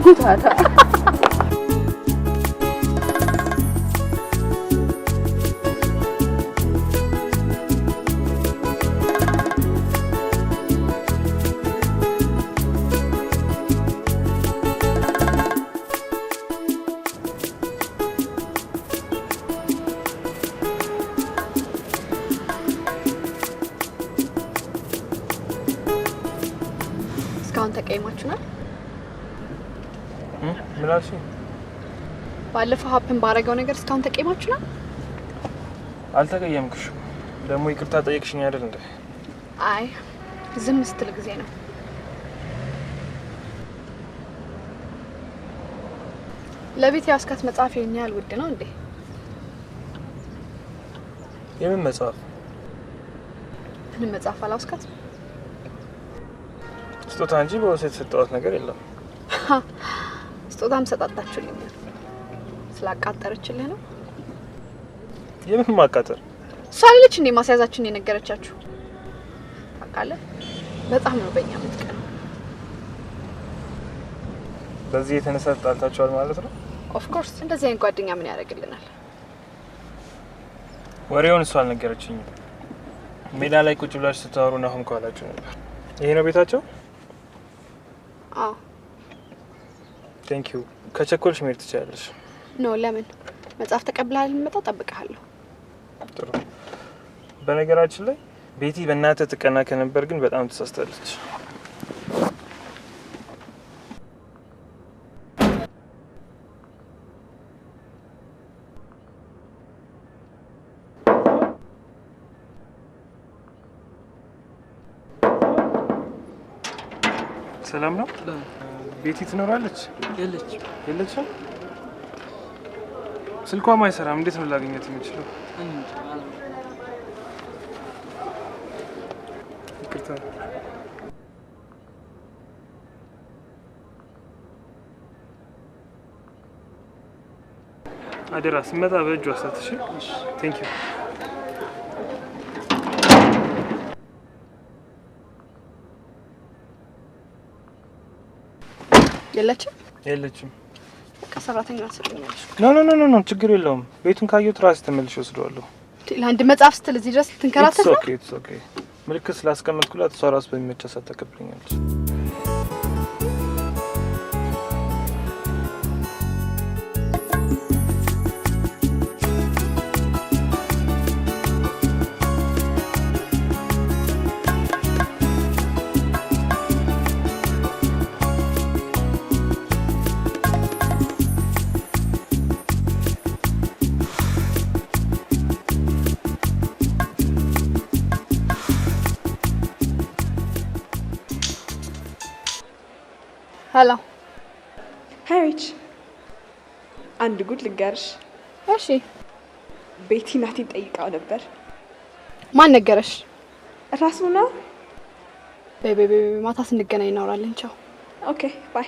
ጉታታ እስካሁን ተቀይማችሁናል? ምን አልሽኝ? ባለፈው ሀፕን ባረገው ነገር እስካሁን ተቀይማችሁናል? አልተቀየምኩሽም። ደግሞ ይቅርታ ጠየቅሽኝ አይደል እንዴ? አይ ዝም ስትል ጊዜ ነው። ለቤት ያስካት መጽሐፍ የኛ ያህል ውድ ነው እንዴ? የምን መጽሐፍ? ምን መጽሐፍ አላስካት? ስጦታ እንጂ በወሰት የተሰጠዋት ነገር የለም። ስጦታም ሰጣጣችሁልኝ ስላቃጠረችልህ ነው? የምን ማቃጠር? እሷ ልጅ እንዴ ማስያዛችን የነገረቻችሁ? ታውቃለህ፣ በጣም ነው በእኛ የምትቀነው። በዚህ የተነሳ ተጣልታችኋል ማለት ነው? ኦፍ ኮርስ እንደዚህ አይነት ጓደኛ ምን ያደርግልናል? ወሬውን እሷ አልነገረችኝም። ሜዳ ላይ ቁጭ ብላችሁ ስታወሩ ናሆም ከኋላችሁ ነበር። ይሄ ነው ቤታቸው? አዎ። ቴንክ ዩ። ከቸኮልሽ መሄድ ትችላለሽ። ኖ ለምን? መጽሐፍ ተቀብለሃል? ልመጣ እጠብቅሃለሁ። ጥሩ። በነገራችን ላይ ቤቲ በእናትህ ትቀና ከነበር ግን በጣም ተሳስታለች። ሰላም ነው? ቤቲ ትኖራለች? የለችም። ስልኳም አይሰራም። እንዴት ነው ላገኘት የምችለው? ይቅርታ። አደራ ስመጣ በእጇ አሳትሽ። ቴንክ ዩ። የለችም። ከሰራተኛ አስርኛለሽ። ኖ ችግር የለውም። ቤቱን ካየሁት ራሴ ተመልሼ ወስደዋለሁ። ለአንድ መጽሐፍ ስትል እዚህ ድረስ ትንከራተት ነው? ኢትስ ኦኬ። ምልክት ስላስቀመጥኩላት እሷ ራሱ በሚመቻ ሰዓት ተቀብለኛለች። ሄሎ ሃይ ሪች፣ አንድ ጉድ ልንገርሽ። እሺ። ቤቲ ናቲን ጠይቃው ነበር። ማን ነገረሽ? ራሱ ነው። ቤቤ ማታ ስንገናኝ እናወራለን። ቻው። ኦኬ ባይ።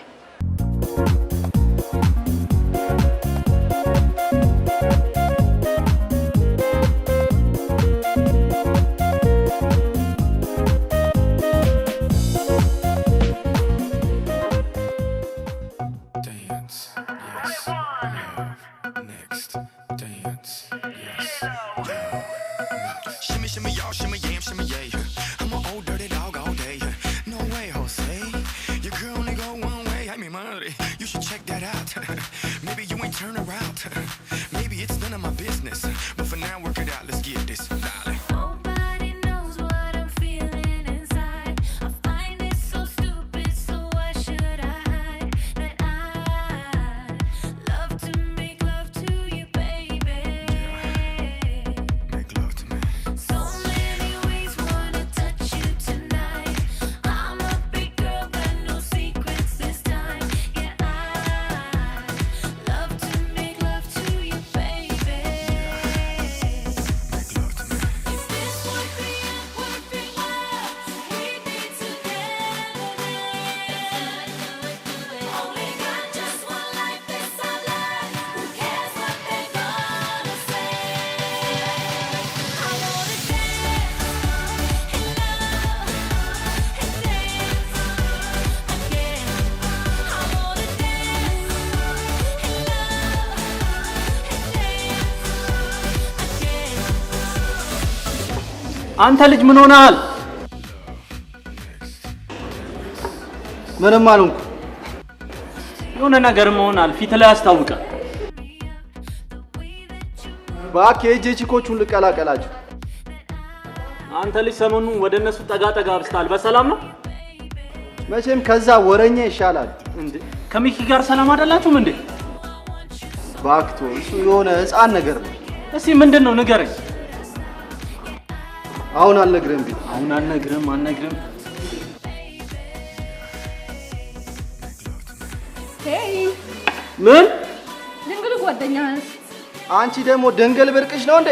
አንተ ልጅ ምን ሆነሃል? ምንም አልሆንኩ። የሆነ ነገር መሆናል ፊት ላይ ያስታውቃል። እባክህ የእጄ ቺኮቹን ልቀላቀላቸው። አንተ ልጅ ሰሞኑን ወደ እነሱ ጠጋ ብስተሃል። በሰላም ነው? መቼም ከዛ ወረኛ ይሻላል። እንዴ ከሚኪ ጋር ሰላም አይደላችሁም እንዴ? ባክቶ እሱ የሆነ ህፃን ነገር ነው። እስቲ ምንድነው ንገረኝ። አሁን አልነግርህም ቢል አሁን አልነግርህም። ሄይ ምን ድንግል ጓደኛህስ? አንቺ ደግሞ ድንግል ብርቅሽ ነው እንዴ?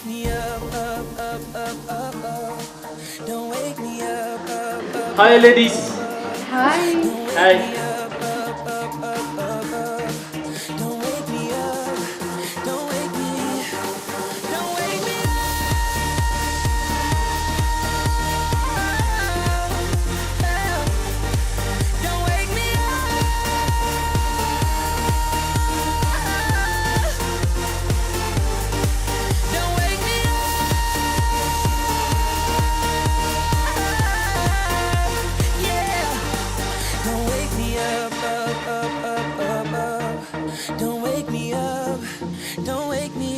wake me up, up, up, up, up, up. Don't wake me up, up, up. Hi ladies. Hi. Hi. Don't wake me up, don't wake me, don't wake me up, don't wake me don't wake me yeah. Don't wake me up, up, up, up, up, up. Don't wake me up, don't wake me.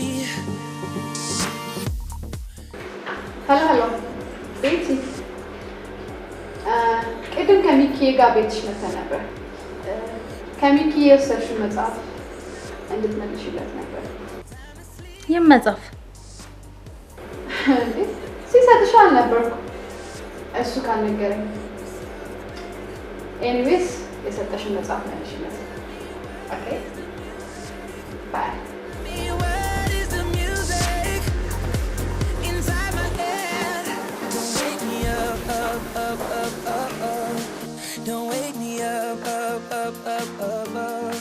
ሄሎ ቤቲ፣ ቅድም ከሚኪ ጋር ቤትሽ መተን ነበር። ከሚኪ የወሰድሽው መጽሐፍ እንድትመልሽለት ነበር። ይህም መጽሐፍ ሲሰጥሽ አልነበርኩ እሱ ካልነገረኝ። ኤኒዌይስ የሰጠሽን መጽሐፍ መልሽለት። ኦኬ ባይ። What is the music inside my head? Don't wake me up, up, up, up, up, up. Don't wake me up, up, up, up, up, up.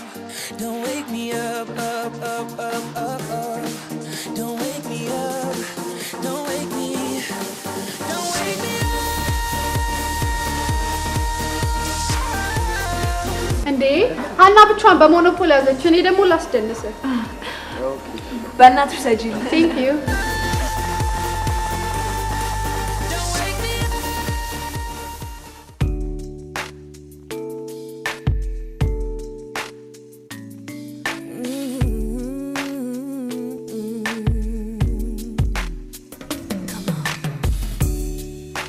Don't wake me up, up, up, up, up, up. Don't wake me up, don't wake me, don't wake me እንዴ ሀና ብቻዋን በሞኖፖል ያዘች። እኔ ደግሞ ላስደንስ። በእናትሽ ሰጂልኝ። ቴንክ ዩ።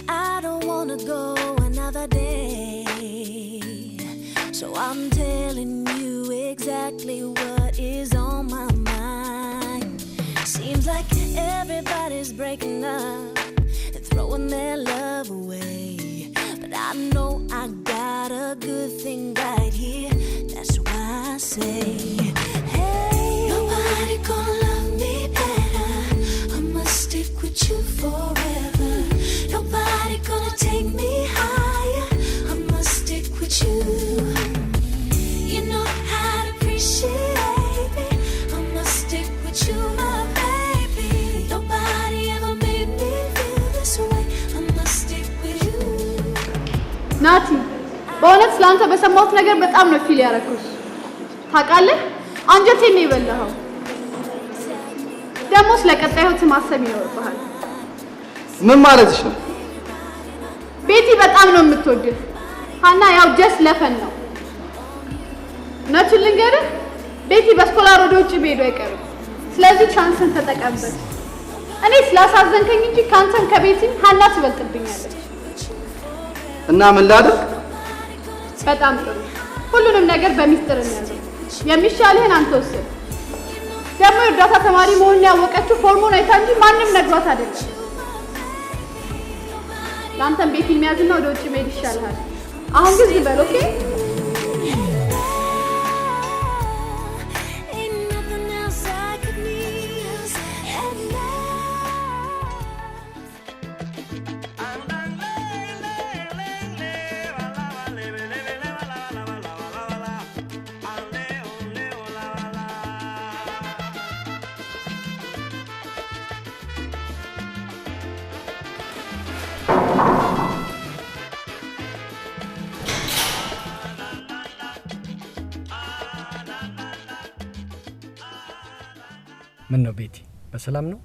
I don't wanna go another day, so I'm telling you exactly what is on my mind. Seems like everybody's breaking up and throwing their love away, but I know I got a good thing right here. That's why I say, hey, nobody gonna love me better. I must stick with you forever. Nobody gonna take me higher. I must stick with you. You know how to appreciate me. I must stick with you, my baby. Nobody ever made me feel this way. I must stick with you. ናቲ፣ በእውነት ስላንተ በሰማሁት ነገር በጣም ነው ፊል ያደረኩት። ታውቃለህ፣ አንጀቴን ነው የበላኸው። ደግሞ ስለ ቀጣይ ህይወት ማሰብ ይኖርብሃል። ምን ማለትሽ ነው? ቤቲ በጣም ነው የምትወድህ። ሀና ያው ጀስት ለፈን ነው። እውነቱን ልንገርህ፣ ቤቲ በስኮላር ወደ ውጭ መሄዱ አይቀርም። ስለዚህ ቻንስን ተጠቀምበት። እኔ ስላሳዘንከኝ እንጂ ካንተም ከቤቲም ሀና ትበልጥብኛለች። እና ምን ላድርግ? በጣም ጥሩ። ሁሉንም ነገር በሚስጥር እንያዘው። የሚሻልህን አንተ ወስን። ደግሞ የእርዳታ ተማሪ መሆኑን ያወቀችው ፎርሙን አይታ እንጂ ማንም ነግሯት አይደለም። ለአንተም ቤት የሚያዝና ወደ ውጭ መሄድ ይሻልሃል። አሁን ግን ዝም በል ኦኬ? Ain't nothing else I could need at ምን ነው ቤቲ፣ በሰላም ነው?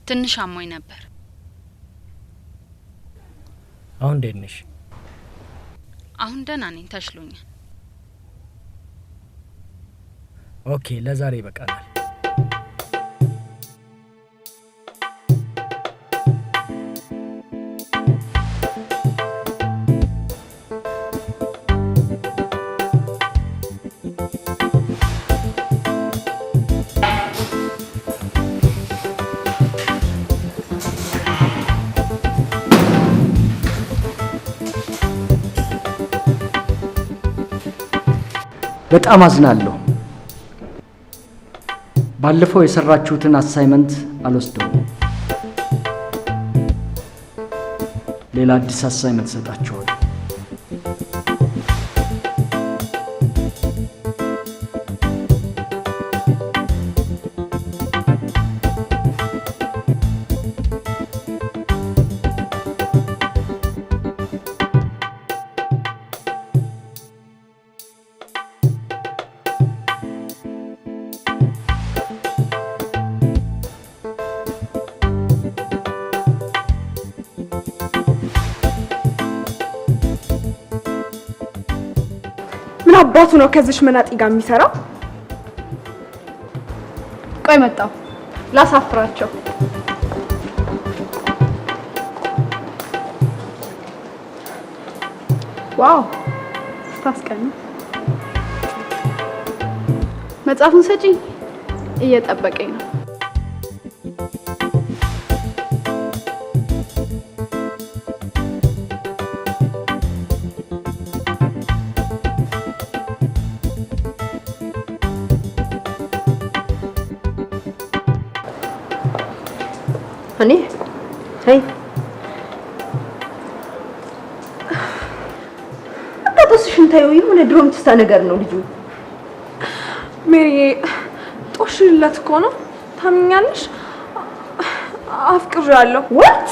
ትንሽ አሞኝ ነበር። አሁን እንዴት ነሽ? አሁን ደህና ነኝ፣ ተሽሎኛል። ኦኬ፣ ለዛሬ ይበቃናል። በጣም አዝናለሁ። ባለፈው የሰራችሁትን አሳይመንት አልወስደውም። ሌላ አዲስ አሳይመንት ሰጣችኋል። ምን አባቱ ነው ከዚህ መናጢ ጋር የሚሰራው? ቆይ መጣው ላሳፍራቸው። ዋው ታስቀኝ። መጽሐፉን ሰጪኝ፣ እየጠበቀኝ ነው። እኔ አይ አጣጥስሽን ታዩ የሆነ ድሮም ትስታ ነገር ነው ልጁ። ሜሪ ጦሽለት እኮ ነው። ታምኛለሽ? አፍቅሬያለሁ። what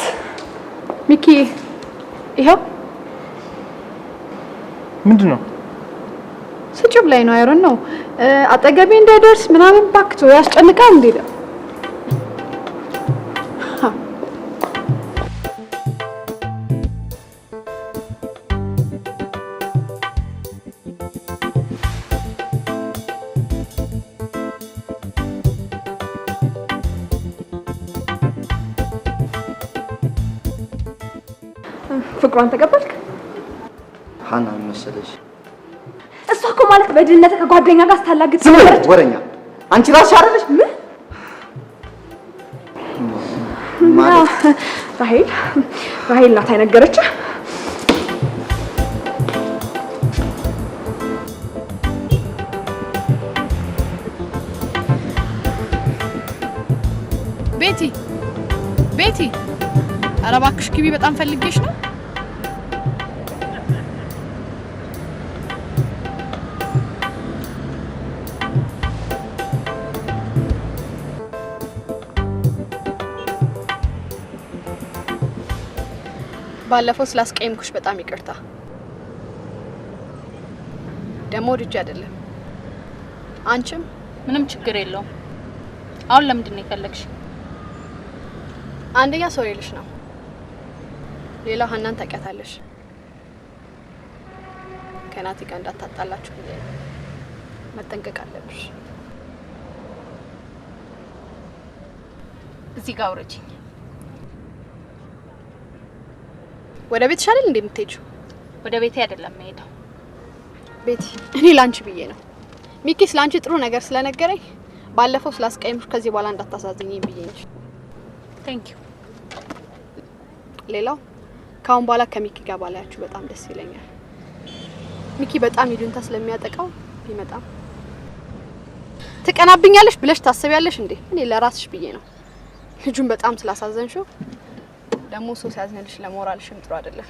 ሚኪ ይሄው ምንድነው? ስጭብ ላይ ነው አይሮን ነው አጠገቤ እንዳይደርስ ምናምን ባክቶ ያስጨንቃል እንዴ? ፍቅሯን ተቀበልክ? ሀና መሰለሽ? እሷ እኮ ማለት በድህነት ከጓደኛ ጋር ስታላግጥ ነበረች። ወረኛ አንቺ ራስሽ አይደለሽ? ምን ማለት ራሄል ናት አይነገረችህ? ቤቲ ኧረ እባክሽ ግቢ፣ በጣም ፈልጌሽ ነው። ባለፈው ስላስቀየምኩሽ በጣም ይቅርታ። ደሞ ልጅ አይደለም። አንቺም ምንም ችግር የለውም። አሁን ለምንድን ነው የፈለግሽ? አንደኛ ሰው ይልሽ ነው፣ ሌላው ሀናን ታውቂያታለሽ። ከናቲ ጋር እንዳታጣላችሁ መጠንቀቅ አለብሽ። እዚህ ጋር አውረጂኝ። ወደ ቤትሽ አይደል እንዴ የምትሄጂው? ወደ ቤቴ አይደለም የምሄደው። ቤቲ እኔ ላንቺ ብዬ ነው። ሚኪ ስላንቺ ጥሩ ነገር ስለነገረኝ ባለፈው ስላስቀየምሽ ከዚህ በኋላ እንዳታሳዝኝኝ ብዬ እንጂ። ቴንክ ዩ። ሌላው ካሁን በኋላ ከሚኪ ጋር ባላያችሁ በጣም ደስ ይለኛል። ሚኪ በጣም ይሉንታ ስለሚያጠቃው ቢመጣም ትቀናብኛለሽ ብለሽ ታስቢያለሽ እንዴ? እኔ ለራስሽ ብዬ ነው። ልጁን በጣም ስላሳዘንሽው ደግሞ ሰው ሲያዝንልሽ ለሞራልሽም ጥሩ አይደለም።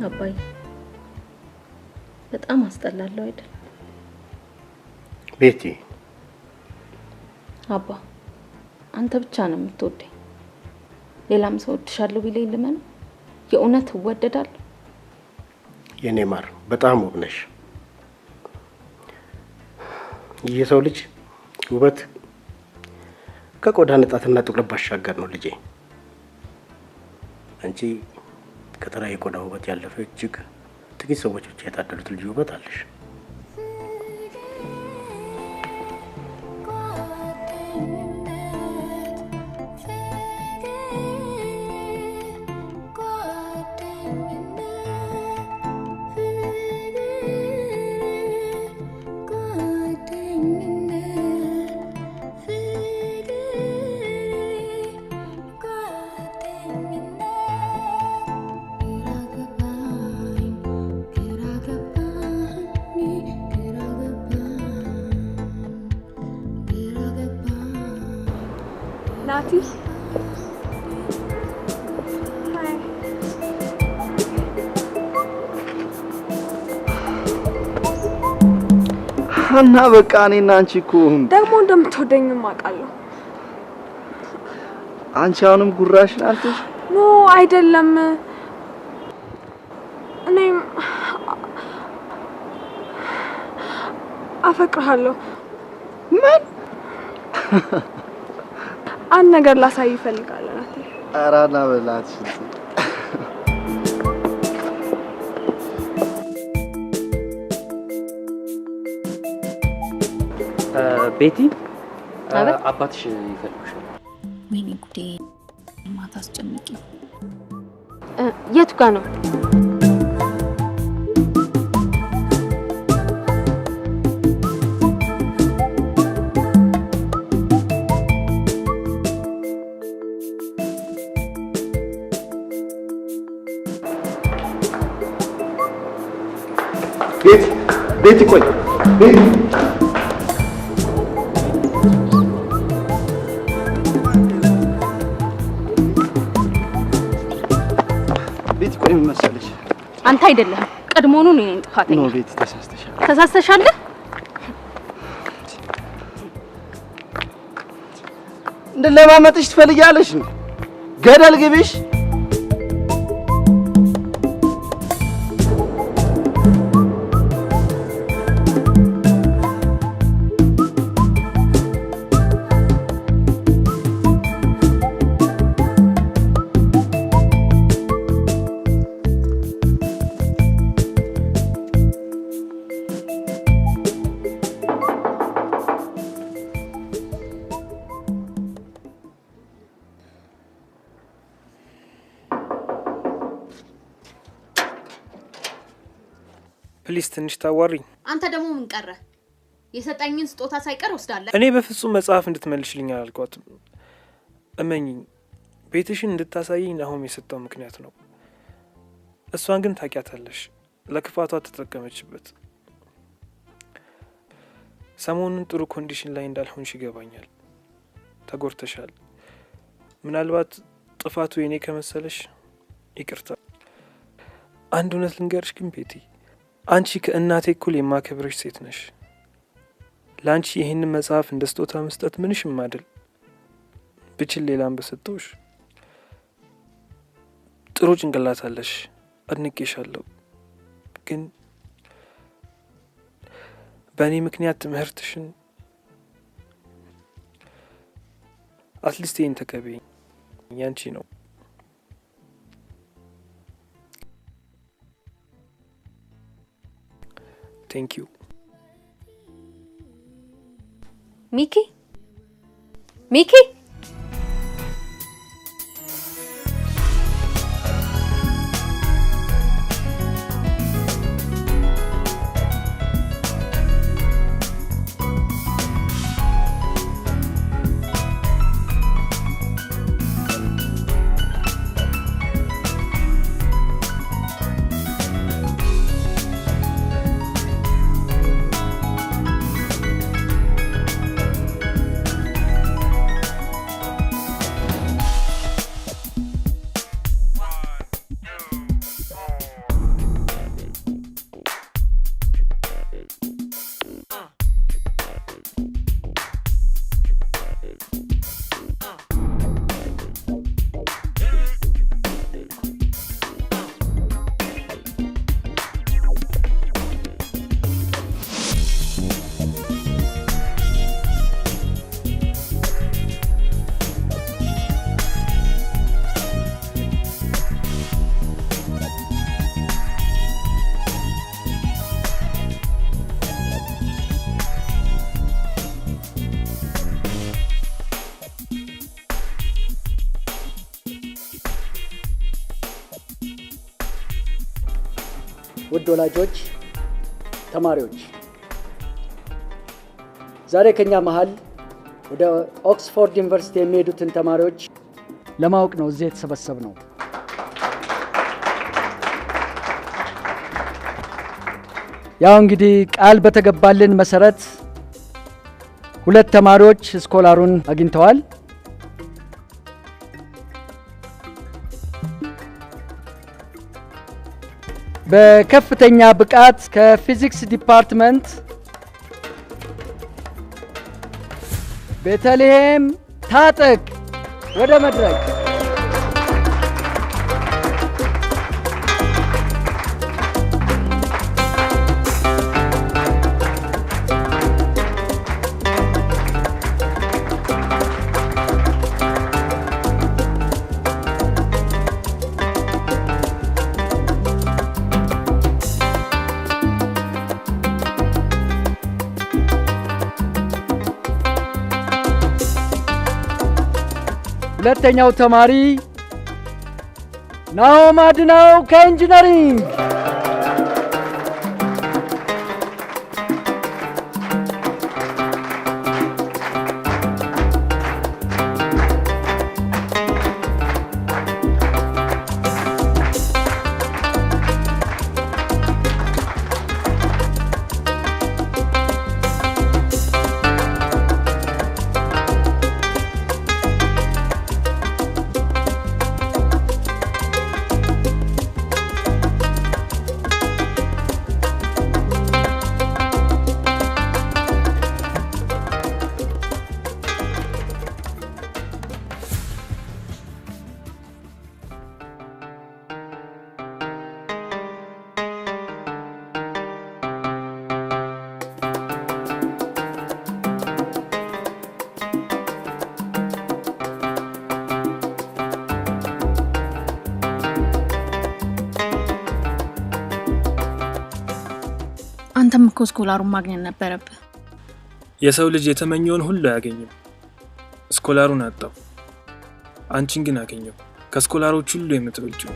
አባይ በጣም አስጠላለሁ አይደል? ቤቲ አባ አንተ ብቻ ነው የምትወደኝ። ሌላም ሰው ወድሻለሁ ቢለኝ ልመን የእውነት እወደዳለሁ? የኔ ማር በጣም ውብ ነሽ። የሰው ልጅ ውበት ከቆዳ ንጣትና ጥቁር ባሻገር ነው ልጄ። አንቺ ከተራ የቆዳ ውበት ያለፈ እጅግ ጥቂት ሰዎች ብቻ የታደሉት ልጅ ውበት አለሽ። ናቲ እና በቃ እኔና አንቺ እኮ ደግሞ እንደምትወደኝም አውቃለሁ። አንቺ አሁንም ጉራሽን አልተሽ? ኖ አይደለም። እኔም አፈቅርሃለሁ። ምን? አንድ ነገር ላሳይ እፈልጋለሁ ናቲ። ኧረ ና በላትሽ። ቤቲ አባትሽ ይፈልጉሻል። ወይኔ ጉዴ! ማታ አስጨንቂ። የቱ ጋር ነው? ቤቲ ቆይ ቤቲ ምን መሰለሽ? አንተ አይደለም ቀድሞውኑ ነው እኔን ጥፋተኛ። ነው ቤቲ ተሳስተሻል። ተሳስተሻል? እንደለማመጥሽ ትፈልጊያለሽ? ገደል ግቢሽ። ፕሊስ ትንሽ ታዋሪኝ። አንተ ደግሞ ምን ቀረ? የሰጠኝን ስጦታ ሳይቀር ወስዳለህ። እኔ በፍጹም መጽሐፍ እንድትመልሽልኝ አላልኳትም። እመኚኝ፣ ቤትሽን እንድታሳይኝ ናሆም የሰጠው ምክንያት ነው። እሷን ግን ታውቂያታለሽ፣ ለክፋቷ ተጠቀመችበት። ሰሞኑን ጥሩ ኮንዲሽን ላይ እንዳልሆንሽ ይገባኛል። ተጎድተሻል። ምናልባት ጥፋቱ የኔ ከመሰለሽ ይቅርታ። አንድ እውነት ልንገርሽ ግን ቤቲ፣ አንቺ ከእናቴ እኩል የማከብርሽ ሴት ነሽ። ለአንቺ ይህንን መጽሐፍ እንደ ስጦታ መስጠት ምንሽም አይደል። ብችል ሌላም በሰጠውሽ። ጥሩ ጭንቅላት አለሽ፣ አድንቄሻለሁ። ግን በእኔ ምክንያት ትምህርትሽን አትሊስት ይህን ተቀበይኝ። ያንቺ ነው። ቴንክ ዩ ሚኪ። ሚኪ ውድ ወላጆች፣ ተማሪዎች፣ ዛሬ ከኛ መሃል ወደ ኦክስፎርድ ዩኒቨርሲቲ የሚሄዱትን ተማሪዎች ለማወቅ ነው እዚህ የተሰበሰብነው። ያው እንግዲህ ቃል በተገባልን መሰረት ሁለት ተማሪዎች ስኮላሩን አግኝተዋል። በከፍተኛ ብቃት ከፊዚክስ ዲፓርትመንት ቤተልሔም ታጠቅ ወደ መድረክ። ሁለተኛው ተማሪ ናሆም አድነው ከኢንጂነሪንግ። አንተም እኮ ስኮላሩን ማግኘት ነበረብህ። የሰው ልጅ የተመኘውን ሁሉ አያገኝም። ስኮላሩን አጣው፣ አንቺን ግን አገኘው። ከስኮላሮች ሁሉ የምትበልጪው